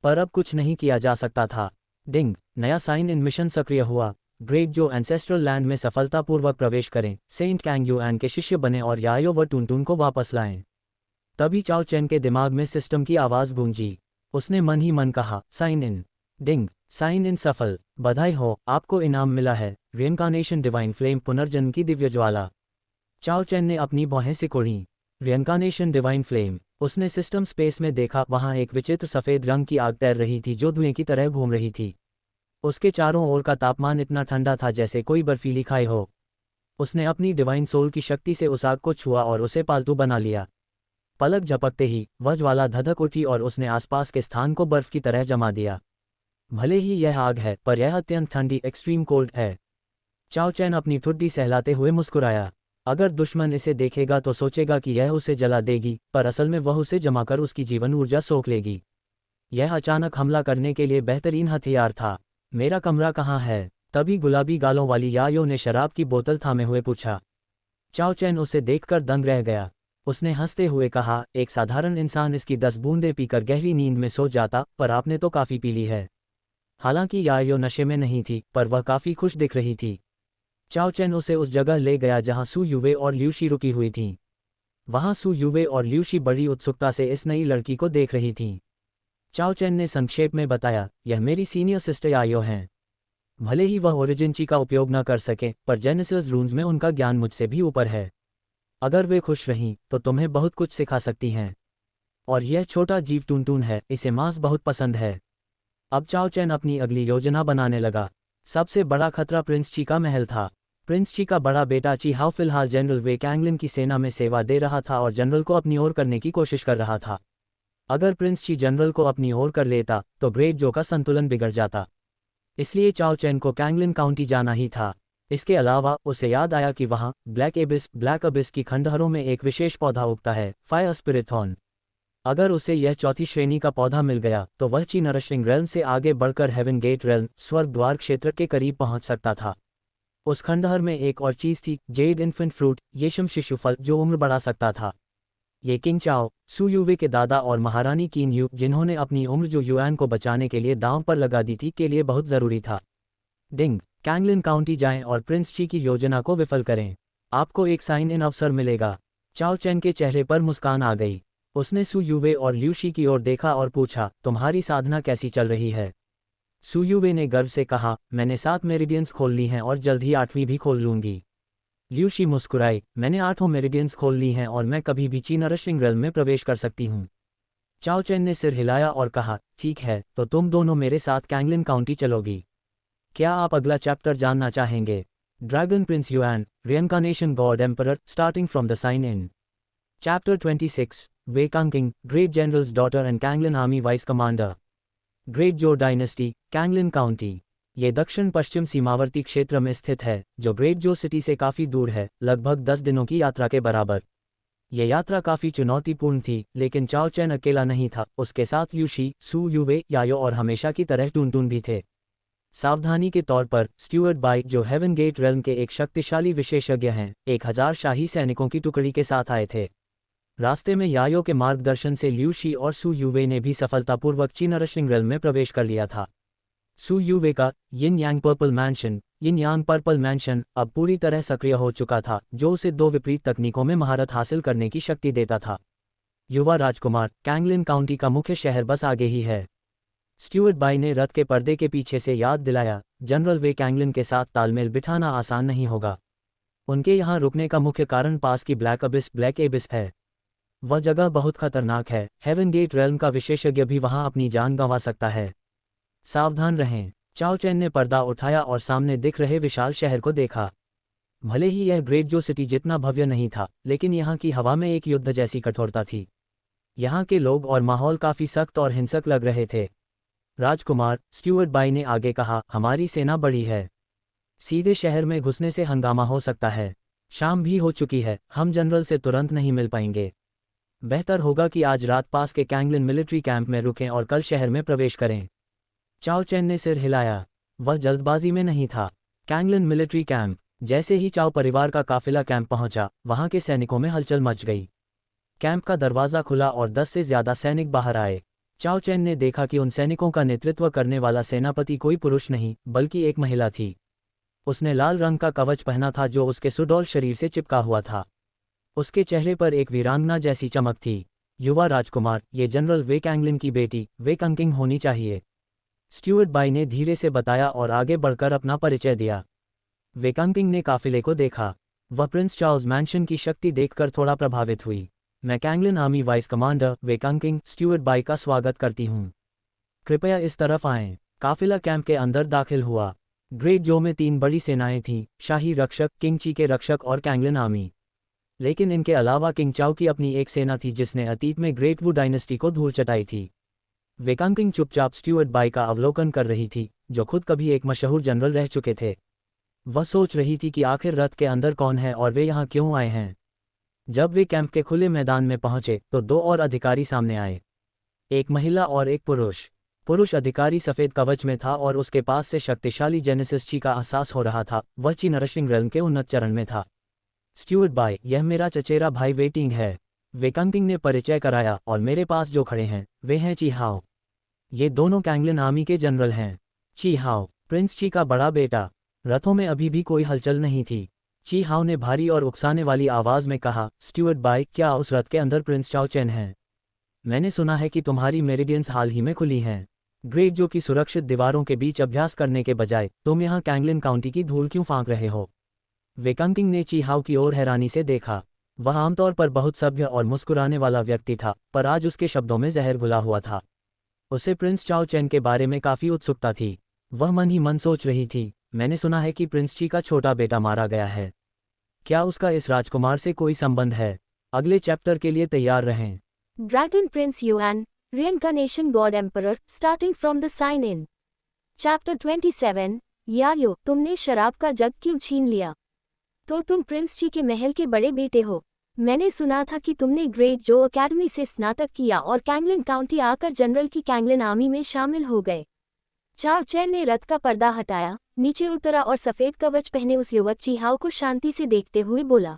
पर अब कुछ नहीं किया जा सकता था। डिंग, नया साइन इन मिशन सक्रिय हुआ। ग्रेट जो एंसेस्ट्रल लैंड में सफलतापूर्वक प्रवेश करें, सेंट कैंग युआन के शिष्य बने और यायो व टून को वापस लाएं। तभी चाओ चैन के दिमाग में सिस्टम की आवाज़ गूंजी। उसने मन ही मन कहा, sign in. Ding, sign in सफल, बधाई हो, आपको इनाम मिला है, रियनकार्नेशन डिवाइन फ्लेम, पुनर्जन्म की दिव्य ज्वाला। चाओ चैन ने अपनी भौहें सिकोड़ी। रियनकार्नेशन डिवाइन फ्लेम। उसने सिस्टम स्पेस में देखा, वहां एक विचित्र सफ़ेद रंग की आग तैर रही थी जो धुएं की तरह घूम रही थी। उसके चारों ओर का तापमान इतना ठंडा था जैसे कोई बर्फीली खाई हो। उसने अपनी डिवाइन सोल की शक्ति से उस आग को छुआ और उसे पालतू बना लिया। पलक झपकते ही वह ज्वाला धधक उठी और उसने आसपास के स्थान को बर्फ की तरह जमा दिया। भले ही यह आग है, पर यह अत्यंत ठंडी एक्सट्रीम कोल्ड है। चाओ चैन अपनी ठुड्डी सहलाते हुए मुस्कुराया। अगर दुश्मन इसे देखेगा तो सोचेगा कि यह उसे जला देगी, पर असल में वह उसे जमाकर उसकी जीवन ऊर्जा सोख लेगी। यह अचानक हमला करने के लिए बेहतरीन हथियार था। मेरा कमरा कहाँ है? तभी गुलाबी गालों वाली यायो ने शराब की बोतल थामे हुए पूछा। चाओ चैन उसे देखकर दंग रह गया। उसने हंसते हुए कहा, एक साधारण इंसान इसकी 10 बूंदें पीकर गहरी नींद में सो जाता, पर आपने तो काफ़ी पी ली है। हालांकि यायो नशे में नहीं थी, पर वह काफ़ी खुश दिख रही थी। चाओ चैन उसे उस जगह ले गया जहां सू युवे और ल्यूशी रुकी हुई थीं। वहां सू युवे और ल्यूशी बड़ी उत्सुकता से इस नई लड़की को देख रही थीं। चाओ चैन ने संक्षेप में बताया, यह मेरी सीनियर सिस्टर यायो हैं। भले ही वह ओरिजिन ची का उपयोग न कर सकें, पर जेनेसिस रून्स में उनका ज्ञान मुझसे भी ऊपर है। अगर वे खुश रहीं तो तुम्हें बहुत कुछ सिखा सकती हैं। और यह छोटा जीव टून है, इसे मांस बहुत पसंद है। अब चाओ चैन अपनी अगली योजना बनाने लगा। सबसे बड़ा खतरा प्रिंस ची का महल था। प्रिंस ची का बड़ा बेटा ची हाओ फिलहाल जनरल वे कैंगलिन की सेना में सेवा दे रहा था और जनरल को अपनी ओर करने की कोशिश कर रहा था। अगर प्रिंस ची जनरल को अपनी ओर कर लेता तो ग्रेट जो का संतुलन बिगड़ जाता। इसलिए चाओ चैन को कैंगलिन काउंटी जाना ही था। इसके अलावा उसे याद आया कि वहाँ ब्लैक अबिस की खंडहरों में एक विशेष पौधा उगता है, फायर स्पिरिथॉन। अगर उसे यह चौथी श्रेणी का पौधा मिल गया तो वह ची नरशिंग रेल्म से आगे बढ़कर हेवन गेट रेल्म, स्वर्ग द्वार क्षेत्र के करीब पहुंच सकता था। उस खंडहर में एक और चीज़ थी, जेड इन्फेंट फ्रूट, येशम शिशु फल जो उम्र बढ़ा सकता था। ये किंग चाओ, सू युवे के दादा और महारानी कीन यू, जिन्होंने अपनी उम्र जो युआन को बचाने के लिए दांव पर लगा दी थी, के लिए बहुत ज़रूरी था। डिंग, कैंगलिन काउंटी जाएं और प्रिंस ची की योजना को विफल करें। आपको एक साइन इन अवसर मिलेगा। चाओ चैन के चेहरे पर मुस्कान आ गई। उसने सू युवे और ल्यूशी की ओर देखा और पूछा, तुम्हारी साधना कैसी चल रही है? सू युवे ने गर्व से कहा, मैंने 7 मेरिडियंस खोल ली हैं और जल्द ही 8वीं भी खोल लूंगी। ल्यूशी मुस्कुराई, मैंने 8 मेरिडियंस खोल ली हैं और मैं कभी भी ची नरशिंग रेल्म में प्रवेश कर सकती हूँ। चाओ चैन ने सिर हिलाया और कहा, ठीक है, तो तुम दोनों मेरे साथ कैंगलिन काउंटी चलोगी। क्या आप अगला चैप्टर जानना चाहेंगे? Dragon prince Yuan, reincarnation god emperor, starting from the sign in. Chapter 26, Wei Kangqing, great generals daughter and Canglin army vice commander. Great Zhou dynasty, Canglin county. ये दक्षिण पश्चिम सीमावर्ती क्षेत्र में स्थित है, जो ग्रेट जो सिटी से काफ़ी दूर है, लगभग 10 दिनों की यात्रा के बराबर। ये यात्रा काफ़ी चुनौतीपूर्ण थी, लेकिन चाओ चैन अकेला नहीं था, उसके साथ ल्यूशी, सू युवे, यायो और हमेशा की तरह टून भी थे। सावधानी के तौर पर स्ट्यूअर्ट बाइक, जो हेवन गेट रेल्म के एक शक्तिशाली विशेषज्ञ हैं, 1000 शाही सैनिकों की टुकड़ी के साथ आए थे। रास्ते में यायो के मार्गदर्शन से लिू शी और सू यूवे ने भी सफलतापूर्वक चीनरशिंग रेल में प्रवेश कर लिया था। सू यूवे का यिन यांग पर्पल मैंशन अब पूरी तरह सक्रिय हो चुका था, जो उसे दो विपरीत तकनीकों में महारत हासिल करने की शक्ति देता था। युवा राजकुमार, कैंगलिन काउंटी का मुख्य शहर बस आगे ही है। स्टुअर्ट बाई ने रथ के पर्दे के पीछे से याद दिलाया, जनरल वे कैंगलिन के साथ तालमेल बिठाना आसान नहीं होगा। उनके यहाँ रुकने का मुख्य कारण पास की ब्लैक एबिस है। वह जगह बहुत खतरनाक है, हेवन गेट रेल्म का विशेषज्ञ भी वहां अपनी जान गंवा सकता है। सावधान रहें। चाओ चैन ने पर्दा उठाया और सामने दिख रहे विशाल शहर को देखा। भले ही यह ग्रेट जो सिटी जितना भव्य नहीं था, लेकिन यहाँ की हवा में एक युद्ध जैसी कठोरता थी। यहाँ के लोग और माहौल काफी सख्त और हिंसक लग रहे थे। राजकुमार, स्टुअर्ट बाई ने आगे कहा, हमारी सेना बड़ी है। सीधे शहर में घुसने से हंगामा हो सकता है। शाम भी हो चुकी है, हम जनरल से तुरंत नहीं मिल पाएंगे। बेहतर होगा कि आज रात पास के कैंगलिन मिलिट्री कैंप में रुकें और कल शहर में प्रवेश करें। चाओ चैन ने सिर हिलाया। वह जल्दबाजी में नहीं था। कैंगलिन मिलिट्री कैंप। जैसे ही चाओ परिवार का काफिला कैंप पहुंचा, वहां के सैनिकों में हलचल मच गई। कैंप का दरवाजा खुला और 10 से ज्यादा सैनिक बाहर आए। चाओ चैन ने देखा कि उन सैनिकों का नेतृत्व करने वाला सेनापति कोई पुरुष नहीं, बल्कि एक महिला थी। उसने लाल रंग का कवच पहना था जो उसके सुडौल शरीर से चिपका हुआ था। उसके चेहरे पर एक वीरांगना जैसी चमक थी। युवा राजकुमार, ये जनरल वे कैंगलिन की बेटी वे कंकिंग होनी चाहिए, स्टुअर्ट बाई ने धीरे से बताया और आगे बढ़कर अपना परिचय दिया। वे कंकिंग ने काफिले को देखा। वह प्रिंस चार्ल्स मैंशन की शक्ति देखकर थोड़ा प्रभावित हुई। मैं Canglin army vice commander Wei Kangqing Stuart Bai का स्वागत करती हूँ। कृपया इस तरफ आएं। काफिला कैंप के अंदर दाखिल हुआ। ग्रेट जो में 3 बड़ी सेनाएं थीं, शाही रक्षक, किंग ची के रक्षक और कैंगलिन आर्मी। लेकिन इनके अलावा किंग चाओ की अपनी एक सेना थी जिसने अतीत में ग्रेट वू डायनेस्टी को धूल चटाई थी। वे कंकिंग चुपचाप स्टुअर्ट बाई का अवलोकन कर रही थी, जो खुद कभी एक मशहूर जनरल रह चुके थे। वह सोच रही थी कि आखिर रथ के अंदर कौन है और वे यहाँ क्यों आए हैं। जब वे कैंप के खुले मैदान में पहुंचे तो 2 और अधिकारी सामने आए, एक महिला और एक पुरुष। पुरुष अधिकारी सफेद कवच में था और उसके पास से शक्तिशाली जेनेसिस ची का एहसास हो रहा था। वह चीनरशिंग रेल्म के उन्नत चरण में था। स्टुअर्ट बाई, यह मेरा चचेरा भाई वेटिंग है, वे कंकिंग ने परिचय कराया, और मेरे पास जो खड़े हैं वे हैं ची हाओ। ये दोनों कैंगलिन आर्मी के जनरल हैं। ची हाओ, प्रिंस ची का बड़ा बेटा। रथों में अभी भी कोई हलचल नहीं थी। ची हाओ ने भारी और उकसाने वाली आवाज में कहा, स्टुअर्ट बाई, क्या उस रथ के अंदर प्रिंस चाओ चैन हैं? मैंने सुना है कि तुम्हारी मेरिडियंस हाल ही में खुली हैं। ग्रेट जो की सुरक्षित दीवारों के बीच अभ्यास करने के बजाय तुम यहाँ कैंगलिन काउंटी की धूल क्यों फांक रहे हो? वे कंकिंग ने ची हाओ की ओर हैरानी से देखा। वह आमतौर पर बहुत सभ्य और मुस्कुराने वाला व्यक्ति था, पर आज उसके शब्दों में जहर घुला हुआ था। उसे प्रिंस चाओ चैन के बारे में काफी उत्सुकता थी। वह मन ही मन सोच रही थी, मैंने सुना है कि प्रिंस ची का छोटा बेटा मारा गया है। क्या उसका इस राजकुमार से कोई संबंध है? अगले चैप्टर के लिए तैयार रहें। Dragon prince Yuan, Reincarnation God Emperor, starting from the sign in. Chapter 27, यायो, तुमने शराब का जग क्यों छीन लिया? तो तुम प्रिंस ची के महल के बड़े बेटे हो। मैंने सुना था कि तुमने ग्रेट जो अकेडमी से स्नातक किया और कैंगलिन काउंटी आकर जनरल की कैंगलिन आर्मी में शामिल हो गए। चाओ चैन ने रथ का पर्दा हटाया, नीचे उतरा और सफेद कवच पहने उस युवक ची हाओ को शांति से देखते हुए बोला,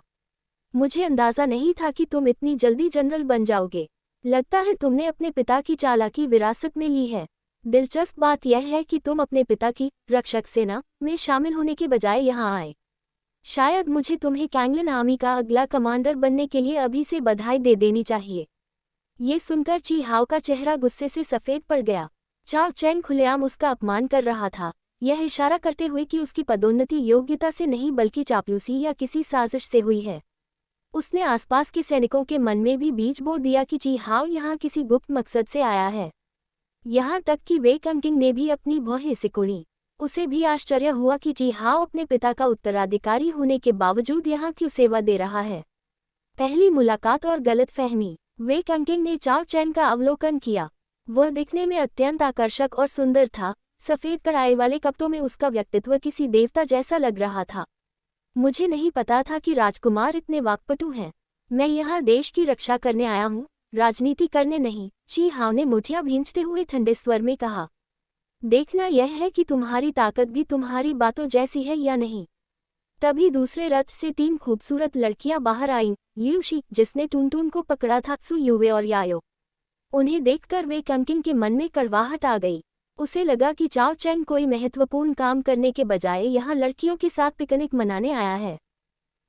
मुझे अंदाजा नहीं था कि तुम इतनी जल्दी जनरल बन जाओगे। लगता है तुमने अपने पिता की चालाकी विरासत में ली है। दिलचस्प बात यह है कि तुम अपने पिता की रक्षक सेना में शामिल होने के बजाय यहाँ आए। शायद मुझे तुम्हें कैंगलिन आर्मी का अगला कमांडर बनने के लिए अभी से बधाई दे देनी चाहिए। ये सुनकर ची हाओ का चेहरा गुस्से से सफेद पड़ गया। चाओ चैन खुलेआम उसका अपमान कर रहा था, यह इशारा करते हुए कि उसकी पदोन्नति योग्यता से नहीं बल्कि चापलूसी या किसी साजिश से हुई है। उसने आसपास के सैनिकों के मन में भी बीज बो दिया कि ची हाओ यहाँ किसी गुप्त मकसद से आया है। यहाँ तक कि वे कंकिंग ने भी अपनी भौहें सिकुड़ी। उसे भी आश्चर्य हुआ कि ची हाओ अपने पिता का उत्तराधिकारी होने के बावजूद यहाँ क्यों सेवा दे रहा है। पहली मुलाकात और गलतफहमी। वे कंकिंग ने चाओ चैन का अवलोकन किया। वह दिखने में अत्यंत आकर्षक और सुंदर था। सफेद कढ़ाई वाले कपड़ों में उसका व्यक्तित्व किसी देवता जैसा लग रहा था। मुझे नहीं पता था कि राजकुमार इतने वाक्पटु हैं। मैं यहाँ देश की रक्षा करने आया हूँ, राजनीति करने नहीं, ची हाओ ने मुठियां भींचते हुए ठंडे स्वर में कहा। देखना यह है कि तुम्हारी ताकत भी तुम्हारी बातों जैसी है या नहीं। तभी दूसरे रथ से 3 खूबसूरत लड़कियां बाहर आईं, लियू शी जिसने टुनटुन को पकड़ा था, त्सु युवे और यायो। उन्हें देखकर वे कंकिंग के मन में कड़वाहट आ गई। उसे लगा कि चाओ चैन कोई महत्वपूर्ण काम करने के बजाय यहाँ लड़कियों के साथ पिकनिक मनाने आया है।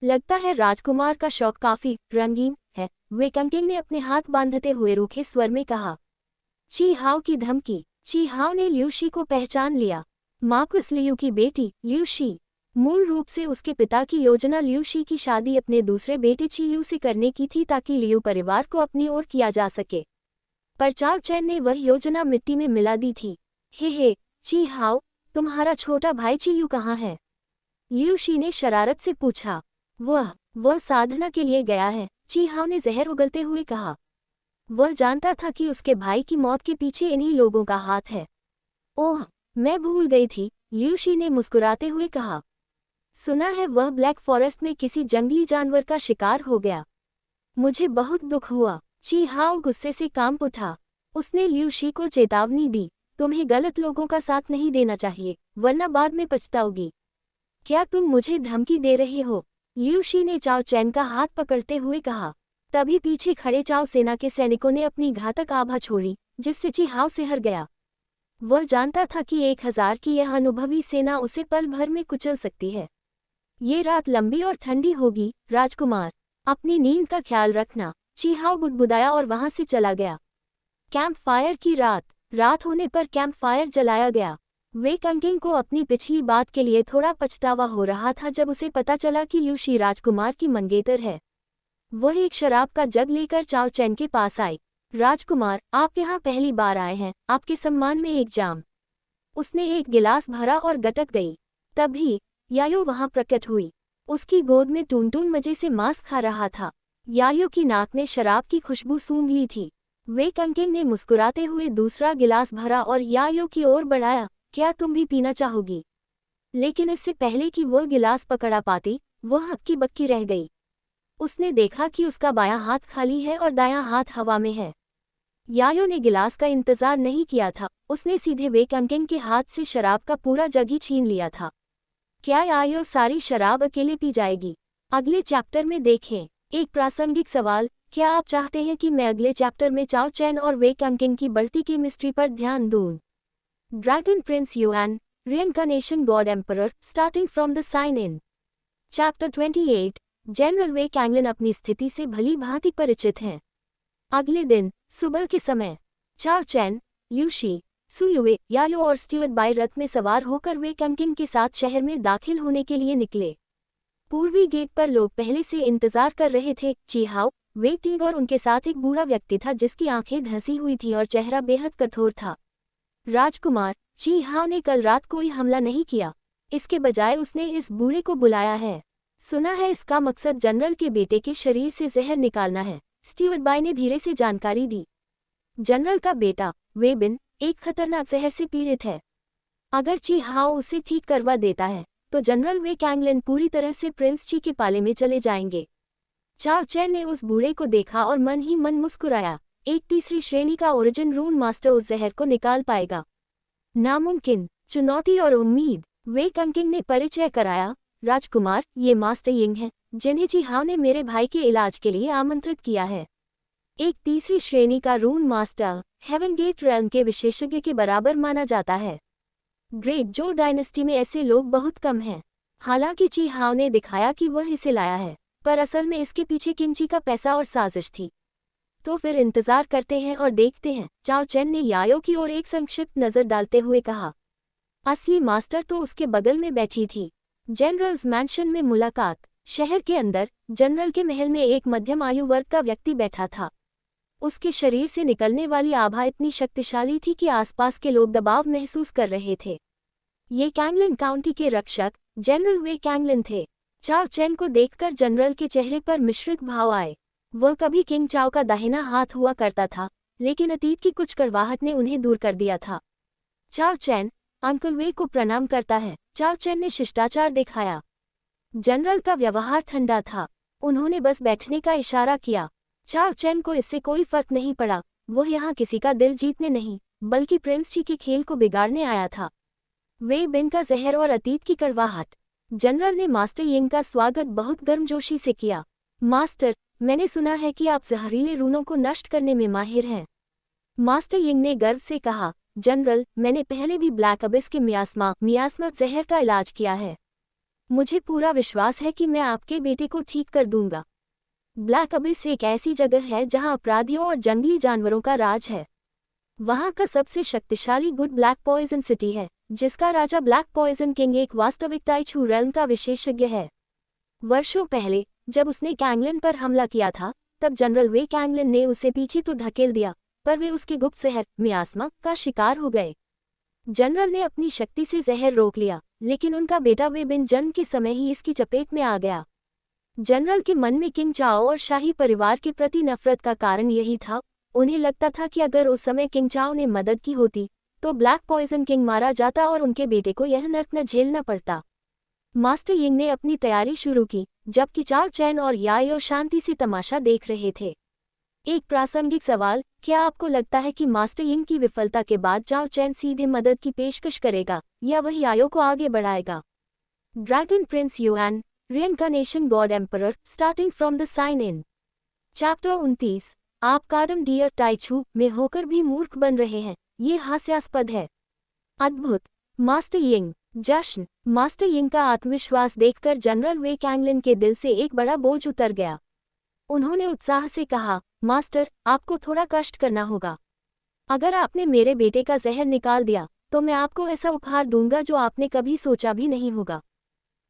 लगता है राजकुमार का शौक काफी रंगीन है, वे कंकिंग ने अपने हाथ बांधते हुए रूखे स्वर में कहा। ची हाओ की धमकी। ची हाओ ने लियू शी को पहचान लिया। मार्कुस लियू की बेटी लियू शी। मूल रूप से उसके पिता की योजना लियू शी की शादी अपने दूसरे बेटे ची यू से करने की थी ताकि लियू परिवार को अपनी ओर किया जा सके। पर चाओ चैन ने वह योजना मिट्टी में मिला दी थी। हे ची हाओ, तुम्हारा छोटा भाई ची यू कहाँ है? लियू शी ने शरारत से पूछा। वह साधना के लिए गया है, ची हाओ ने जहर उगलते हुए कहा। वह जानता था कि उसके भाई की मौत के पीछे इन्हीं लोगों का हाथ है। ओह, मैं भूल गई थी, लियू शी ने मुस्कुराते हुए कहा। सुना है वह ब्लैक फॉरेस्ट में किसी जंगली जानवर का शिकार हो गया। मुझे बहुत दुख हुआ। ची हाओ गुस्से से कांप उठा। उसने लियू शी को चेतावनी दी, तुम्हें गलत लोगों का साथ नहीं देना चाहिए, वरना बाद में पछताओगी। क्या तुम मुझे धमकी दे रहे हो? लियू शी ने चाओ चैन का हाथ पकड़ते हुए कहा। तभी पीछे खड़े चाओ सेना के सैनिकों ने अपनी घातक आभा छोड़ी, जिससे ची हाओ सिहर गया। वह जानता था कि 1000 की यह अनुभवी सेना उसे पल भर में कुचल सकती है। ये रात लंबी और ठंडी होगी, राजकुमार। अपनी नींद का ख्याल रखना। ची हाओ बुदबुदाया और वहां से चला गया। कैंप फायर की रात होने पर कैंप फायर जलाया गया। वे कंकिंग को अपनी पिछली बात के लिए थोड़ा पछतावा हो रहा था जब उसे पता चला कि लियू शी राजकुमार की मंगेतर है। वह एक शराब का जग लेकर चाओ चैन के पास आई। राजकुमार, आप यहाँ पहली बार आए हैं, आपके सम्मान में एक जाम। उसने एक गिलास भरा और गटक गई। तभी यायो वहां प्रकट हुई। उसकी गोद में टुनटुन मजे से मांस खा रहा था। यायो की नाक ने शराब की खुशबू सूंघ ली थी। वे कंकिंग ने मुस्कुराते हुए दूसरा गिलास भरा और यायो की ओर बढ़ाया। क्या तुम भी पीना चाहोगी? लेकिन इससे पहले कि वह गिलास पकड़ा पाती, वह हक्की बक्की रह गई। उसने देखा कि उसका बायां हाथ खाली है और दायां हाथ हवा में है। यायो ने गिलास का इंतजार नहीं किया था, उसने सीधे वे कंकिंग के हाथ से शराब का पूरा जग ही छीन लिया था। क्या यायो सारी शराब अकेले पी जाएगी? अगले चैप्टर में देखें। एक प्रासंगिक सवाल, क्या आप चाहते हैं कि मैं अगले चैप्टर में चाओ चैन और वे कंकिंग की बढ़ती केमिस्ट्री पर ध्यान दूं? Dragon prince Yuan, reincarnation god emperor, starting from the sign in. Chapter 28, general Wei Canglin अपनी स्थिति से भली भांति परिचित हैं। अगले दिन सुबह के समय चाओ चैन, लियू शी, त्सु युवे, यायो और स्टीवर्ट बाई रथ में सवार होकर वे कंकिंग के साथ शहर में दाखिल होने के लिए निकले। पूर्वी गेट पर लोग पहले से इंतजार कर रहे थे। ची हाओ, वे टिंग और उनके साथ एक बूढ़ा व्यक्ति था जिसकी आंखें धंसी हुई थी और चेहरा बेहद कठोर था। राजकुमार, ची हाओ ने कल रात कोई हमला नहीं किया, इसके बजाय उसने इस बूढ़े को बुलाया है। सुना है इसका मकसद जनरल के बेटे के शरीर से जहर निकालना है, स्टीवर्ट बाई ने धीरे से जानकारी दी। जनरल का बेटा वेबिन एक खतरनाक जहर से पीड़ित है। अगर ची हाओ उसे ठीक करवा देता है तो जनरल वे कैंगलन पूरी तरह से प्रिंस ची के पाले में चले जाएंगे। चाओ चैन ने उस बूढ़े को देखा और मन ही मन मुस्कुराया। एक तीसरी श्रेणी का ओरिजिन रून मास्टर उस जहर को निकाल पाएगा। नामुमकिन, चुनौती और उम्मीद। वे कंकिंग ने परिचय कराया। राजकुमार, ये मास्टर यिंग हैं, जिन्हें ची हाओ ने मेरे भाई के इलाज के लिए आमंत्रित किया है। एक तीसरी श्रेणी का रून मास्टर हेवन गेट रेल्म के विशेषज्ञ के बराबर माना जाता है। ग्रेट जो डायनेस्टी में ऐसे लोग बहुत कम हैं। हालांकि ची हाओ ने दिखाया कि वह इसे लाया है, पर असल में इसके पीछे किंची का पैसा और साजिश थी। तो फिर इंतजार करते हैं और देखते हैं, चाओ चैन ने यायो की ओर एक संक्षिप्त नजर डालते हुए कहा। असली मास्टर तो उसके बगल में बैठी थी। जनरल्स मैंशन में मुलाकात। शहर के अंदर जनरल के महल में एक मध्यम आयु वर्ग का व्यक्ति बैठा था। उसके शरीर से निकलने वाली आभा इतनी शक्तिशाली थी कि आसपास के लोग दबाव महसूस कर रहे थे। ये कैंगलन काउंटी के रक्षक जनरल वे कैंगलन थे। चाओ चैन को देखकर जनरल के चेहरे पर मिश्रित भाव आए। वह कभी किंग चाओ का दाहिना हाथ हुआ करता था, लेकिन अतीत की कुछ कड़वाहट ने उन्हें दूर कर दिया था। चाओ चैन, अंकल वे को प्रणाम करता है। चाओ चैन ने शिष्टाचार दिखाया। जनरल का व्यवहार ठंडा था, उन्होंने बस बैठने का इशारा किया। चाओ चैन को इससे कोई फर्क नहीं पड़ा। वह यहाँ किसी का दिल जीतने नहीं, बल्कि प्रिंस ची के खेल को बिगाड़ने आया था। वे बिन का जहर और अतीत की कड़वाहट। जनरल ने मास्टर यिंग का स्वागत बहुत गर्मजोशी से किया। मास्टर, मैंने सुना है कि आप जहरीले रूनों को नष्ट करने में माहिर हैं। मास्टर यिंग ने गर्व से कहा, जनरल, मैंने पहले भी ब्लैक अबिस के मियास्मा जहर का इलाज किया है। मुझे पूरा विश्वास है कि मैं आपके बेटे को ठीक कर दूंगा। ब्लैक अबिस एक ऐसी जगह है जहां अपराधियों और जंगली जानवरों का राज है। वहां का सबसे शक्तिशाली गुड ब्लैक पॉइजन सिटी है, जिसका राजा ब्लैक पॉइजन किंग एक वास्तविक टाइचू रेल्म का विशेषज्ञ है। वर्षों पहले जब उसने कैंगलन पर हमला किया था, तब जनरल वे कैंगलन ने उसे पीछे तो धकेल दिया, पर वे उसके गुप्त जहर मियास्मा का शिकार हो गए। जनरल ने अपनी शक्ति से जहर रोक लिया, लेकिन उनका बेटा वे बिन जन्म के समय ही इसकी चपेट में आ गया। जनरल के मन में किंग चाओ और शाही परिवार के प्रति नफरत का कारण यही था। उन्हें लगता था कि अगर उस समय किंग चाओ ने मदद की होती तो ब्लैक पॉइजन किंग मारा जाता और उनके बेटे को यह नर्क न झेलना पड़ता। मास्टर यिंग ने अपनी तैयारी शुरू की, जबकि चाओ चैन और यायो शांति से तमाशा देख रहे थे। एक प्रासंगिक सवाल, क्या आपको लगता है कि मास्टर यिंग की विफलता के बाद चाओ चैन सीधे मदद की पेशकश करेगा या वह यायो को आगे बढ़ाएगा? Dragon prince Yuan, reincarnation god emperor, starting from the sign in. Chapter 29। आप काडम डियर टाइचू में होकर भी मूर्ख बन रहे हैं, ये हास्यास्पद है। अद्भुत। मास्टर यिंग, जश्न। मास्टर यिंग का आत्मविश्वास देखकर जनरल वे कैंगलन के दिल से एक बड़ा बोझ उतर गया। उन्होंने उत्साह से कहा, मास्टर, आपको थोड़ा कष्ट करना होगा। अगर आपने मेरे बेटे का जहर निकाल दिया तो मैं आपको ऐसा उपहार दूंगा जो आपने कभी सोचा भी नहीं होगा।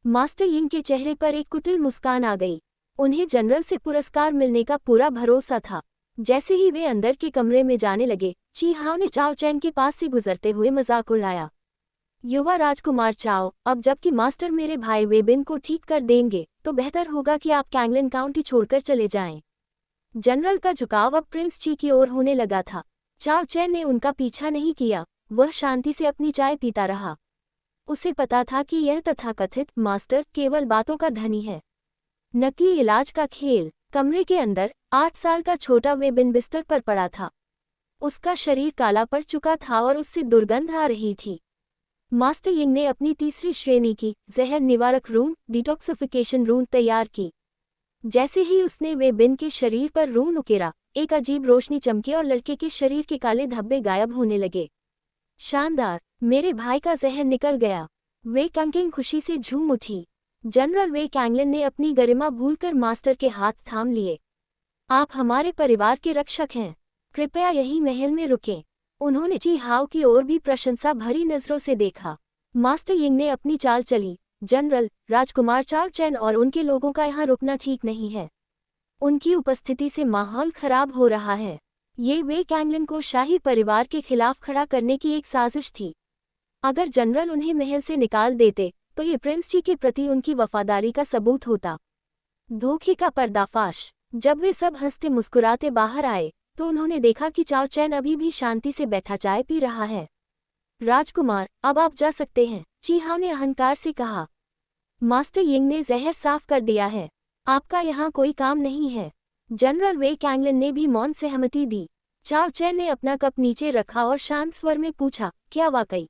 मास्टर यिंग के चेहरे पर एक कुटिल मुस्कान आ गई। उन्हें जनरल से पुरस्कार मिलने का पूरा भरोसा था। जैसे ही वे अंदर के कमरे में जाने लगे, ची हाओ ने चाओ चैन के पास से गुजरते हुए मजाक उड़ाया। युवा राजकुमार चाओ, अब जबकि मास्टर मेरे भाई वेबिन को ठीक कर देंगे तो बेहतर होगा कि आप कैंगलन काउंटी छोड़कर चले जाएं। जनरल का झुकाव अब प्रिंस ची की ओर होने लगा था। चाओ चैन ने उनका पीछा नहीं किया, वह शांति से अपनी चाय पीता रहा। उसे पता था कि यह तथाकथित मास्टर केवल बातों का धनी है। नकली इलाज का खेल। कमरे के अंदर 8 साल का छोटा वेबिन बिस्तर पर पड़ा था। उसका शरीर काला पड़ चुका था और उससे दुर्गंध आ रही थी। मास्टर यिंग ने अपनी तीसरी श्रेणी की जहर निवारक रून डिटॉक्सिफिकेशन रून तैयार की। जैसे ही उसने वेबिन के शरीर पर रून उकेरा, एक अजीब रोशनी चमकी और लड़के के शरीर के काले धब्बे गायब होने लगे। शानदार, मेरे भाई का जहर निकल गया। वे कैंगलन खुशी से झूम उठी। जनरल वे कैंगलन ने अपनी गरिमा भूलकर मास्टर के हाथ थाम लिए। आप हमारे परिवार के रक्षक हैं, कृपया यही महल में रुकें। उन्होंने ची हाओ की ओर भी प्रशंसा भरी नजरों से देखा। मास्टर यिंग ने अपनी चाल चली, जनरल, राजकुमार चाओ चैन और उनके लोगों का यहाँ रुकना ठीक नहीं है। उनकी उपस्थिति से माहौल खराब हो रहा है। ये वे कैंगलन को शाही परिवार के खिलाफ खड़ा करने की एक साजिश थी। अगर जनरल उन्हें महल से निकाल देते तो ये प्रिंस ची के प्रति उनकी वफादारी का सबूत होता। धोखे का पर्दाफाश। जब वे सब हंसते मुस्कुराते बाहर आए तो उन्होंने देखा कि चाओ चैन अभी भी शांति से बैठा चाय पी रहा है। राजकुमार, अब आप जा सकते हैं, ची हाओ ने अहंकार से कहा। मास्टर यिंग ने जहर साफ कर दिया है, आपका यहाँ कोई काम नहीं है। जनरल वे कैंगलन ने भी मौन सहमति दी। चाओ चैन ने अपना कप नीचे रखा और शांत स्वर में पूछा, क्या वाकई?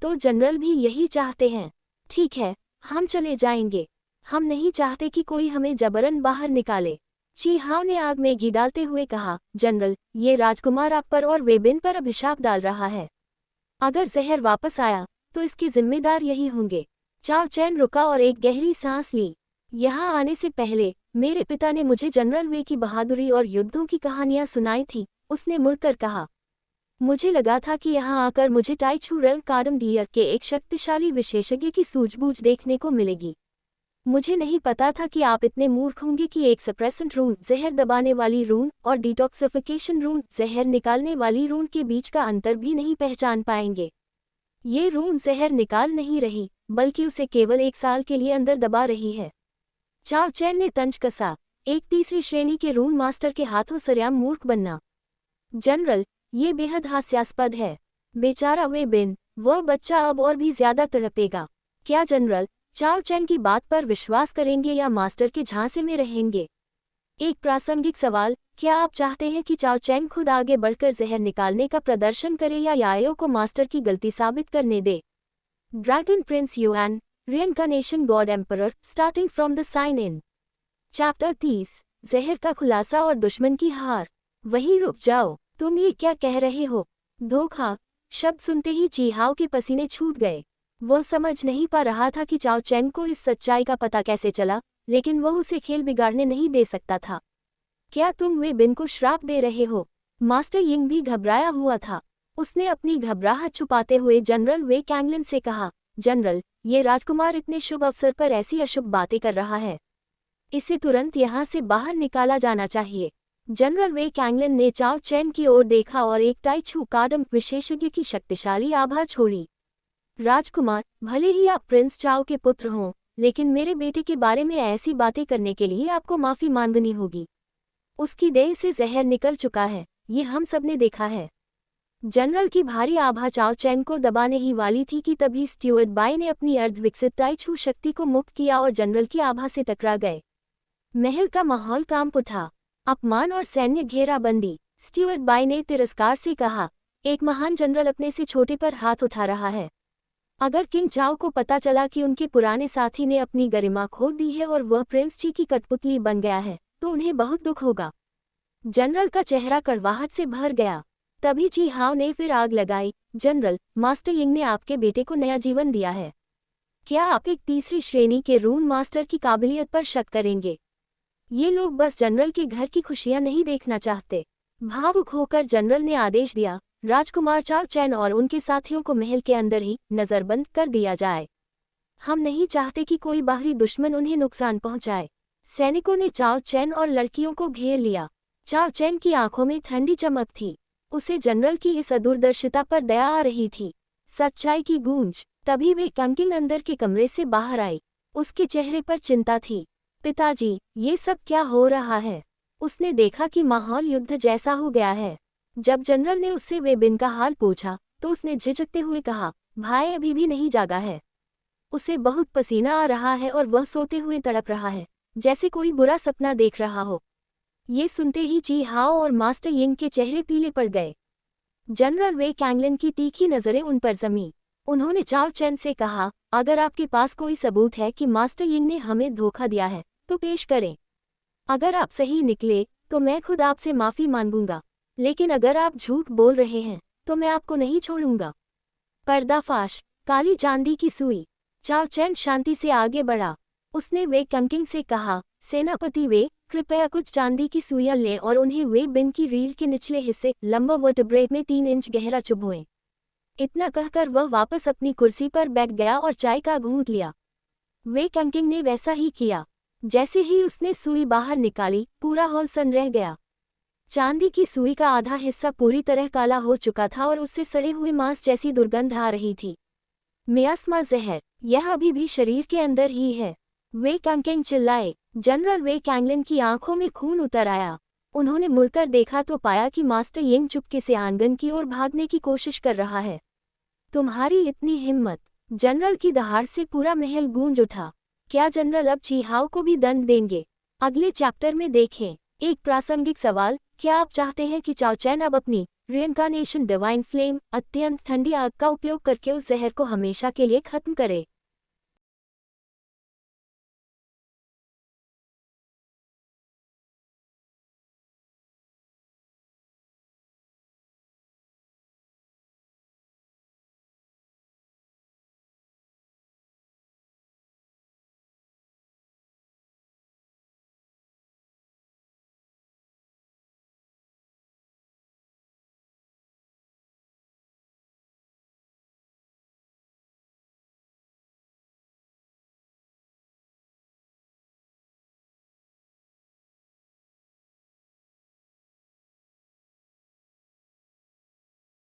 तो जनरल भी यही चाहते हैं? ठीक है, हम चले जाएंगे। हम नहीं चाहते कि कोई हमें जबरन बाहर निकाले। ची हाओ ने आग में घी डालते हुए कहा, जनरल, ये राजकुमार आप पर और वेबिन पर अभिशाप डाल रहा है। अगर जहर वापस आया तो इसके जिम्मेदार यही होंगे। चाओ चैन रुका और एक गहरी सांस ली। यहाँ आने से पहले मेरे पिता ने मुझे जनरल वे की बहादुरी और युद्धों की कहानियां सुनाई थी, उसने मुड़कर कहा। मुझे लगा था कि यहाँ आकर मुझे टाइचू रेल्म काडम डियर के एक शक्तिशाली विशेषज्ञ की सूझबूझ देखने को मिलेगी। मुझे नहीं पता था कि आप इतने मूर्ख होंगे कि एक सप्रेसेंट रून जहर दबाने वाली रून और डिटॉक्सिफिकेशन रून जहर निकालने वाली रून के बीच का अंतर भी नहीं पहचान पाएंगे। ये रून जहर निकाल नहीं रही, बल्कि उसे केवल 1 साल के लिए अंदर दबा रही है। चाओ चैन ने तंज कसा, एक तीसरी श्रेणी के रून मास्टर के हाथों सरेआम मूर्ख बनना। जनरल, ये बेहद हास्यास्पद है। बेचारा वेबिन, वह बच्चा अब और भी ज्यादा तड़पेगा। क्या जनरल चाओ चैन की बात पर विश्वास करेंगे या मास्टर के झांसे में रहेंगे? एक प्रासंगिक सवाल, क्या आप चाहते हैं कि चाओ चैन खुद आगे बढ़कर जहर निकालने का प्रदर्शन करे या यायो को मास्टर की गलती साबित करने दे? Dragon prince Yuan, Reincarnation God Emperor, starting from the sign in. Chapter 30, जहर का खुलासा और दुश्मन की हार। वहीं रुक जाओ, तुम ये क्या कह रहे हो? धोखा। शब्द सुनते ही चीहाओ के पसीने छूट गए। वह समझ नहीं पा रहा था कि चाओ चैन को इस सच्चाई का पता कैसे चला, लेकिन वह उसे खेल बिगाड़ने नहीं दे सकता था। क्या तुम वे बिन को श्राप दे रहे हो? मास्टर यिंग भी घबराया हुआ था। उसने अपनी घबराहट छुपाते हुए जनरल वे कैंगलिन से कहा, जनरल, ये राजकुमार इतने शुभ अवसर पर ऐसी अशुभ बातें कर रहा है। इसे तुरंत यहाँ से बाहर निकाला जाना चाहिए। जनरल वे कैंगलिन ने चाओ चैन की ओर देखा और एक टाई छू काडम विशेषज्ञ की शक्तिशाली आभा छोड़ी। राजकुमार, भले ही आप प्रिंस चाओ के पुत्र हों, लेकिन मेरे बेटे के बारे में ऐसी बातें करने के लिए आपको माफी मांगनी होगी। उसकी देह से जहर निकल चुका है, ये हम सब ने देखा है। जनरल की भारी आभा चाओ चैन को दबाने ही वाली थी कि तभी स्ट्यूअर्ट बाई ने अपनी अर्धविकसित टाई छू शक्ति को मुक्त किया और जनरल की आभा से टकरा गए। महल का माहौल कांप उठा। अपमान और सैन्य घेराबंदी। स्ट्यूअर्ट बाई ने तिरस्कार से कहा, एक महान जनरल अपने से छोटे पर हाथ उठा रहा है। अगर किंग चाओ को पता चला कि उनके पुराने साथी ने अपनी गरिमा खो दी है और वह प्रिंस ची की कठपुतली बन गया है, तो उन्हें बहुत दुख होगा। जनरल का चेहरा कड़वाहट से भर गया। तभी ची हाओ ने फिर आग लगाई, जनरल, मास्टर यिंग ने आपके बेटे को नया जीवन दिया है। क्या आप एक तीसरी श्रेणी के रून मास्टर की काबिलियत पर शक करेंगे? ये लोग बस जनरल के घर की खुशियां नहीं देखना चाहते। भावुक होकर जनरल ने आदेश दिया, राजकुमार चाओ चैन और उनके साथियों को महल के अंदर ही नजरबंद कर दिया जाए। हम नहीं चाहते कि कोई बाहरी दुश्मन उन्हें नुकसान पहुंचाए। सैनिकों ने चाओ चैन और लड़कियों को घेर लिया। चाओ चैन की आंखों में ठंडी चमक थी। उसे जनरल की इस अदूरदर्शिता पर दया आ रही थी। सच्चाई की गूंज। तभी वे कंकिंग अंदर के कमरे से बाहर आई। उसके चेहरे पर चिंता थी। पिताजी, ये सब क्या हो रहा है? उसने देखा कि माहौल युद्ध जैसा हो गया है। जब जनरल ने उससे वे बिन का हाल पूछा, तो उसने झिझकते हुए कहा, भाई अभी भी नहीं जागा है। उसे बहुत पसीना आ रहा है और वह सोते हुए तड़प रहा है, जैसे कोई बुरा सपना देख रहा हो। ये सुनते ही ची हाओ और मास्टर यिंग के चेहरे पीले पड़ गए। जनरल वे कैंगलिन की तीखी नजरें उन पर जमी। उन्होंने चाओ चैन से कहा, अगर आपके पास कोई सबूत है कि मास्टर यिंग ने हमें धोखा दिया है, तो पेश करें। अगर आप सही निकले, तो मैं खुद आपसे माफी मांगूंगा, लेकिन अगर आप झूठ बोल रहे हैं, तो मैं आपको नहीं छोड़ूंगा। पर्दाफाश। काली चांदी की सुई। चाओ चैन शांति से आगे बढ़ा। उसने वे कंकिंग से कहा, सेनापति वे, कृपया कुछ चांदी की सुइयां लें और उन्हें वे बिन की रीढ़ के निचले हिस्से लंबा वर्टेब्रे में 3 इंच गहरा चुभोएं। इतना कहकर वह वापस अपनी कुर्सी पर बैठ गया और चाय का घूंट लिया। वे कंकिंग ने वैसा ही किया। जैसे ही उसने सुई बाहर निकाली, पूरा हॉल सन रह गया। चांदी की सुई का आधा हिस्सा पूरी तरह काला हो चुका था और उससे सड़े हुए मांस जैसी दुर्गंध आ रही थी। मियास्मा जहर, यह अभी भी शरीर के अंदर ही है। वे कंकिंग चिल्लाए। जनरल वे कैंगलिन की आंखों में खून उतर आया। उन्होंने मुड़कर देखा तो पाया कि मास्टर यिंग चुपके से आंगन की ओर भागने की कोशिश कर रहा है। तुम्हारी इतनी हिम्मत! जनरल की दहाड़ से पूरा महल गूंज उठा। क्या जनरल अब ची हाओ को भी दंड देंगे? अगले चैप्टर में देखें। एक प्रासंगिक सवाल, क्या आप चाहते हैं कि चाओ चैन अब अपनी रिइंकार्नेशन डिवाइन फ्लेम, अत्यंत ठंडी आग का उपयोग करके उस जहर को हमेशा के लिए खत्म करे?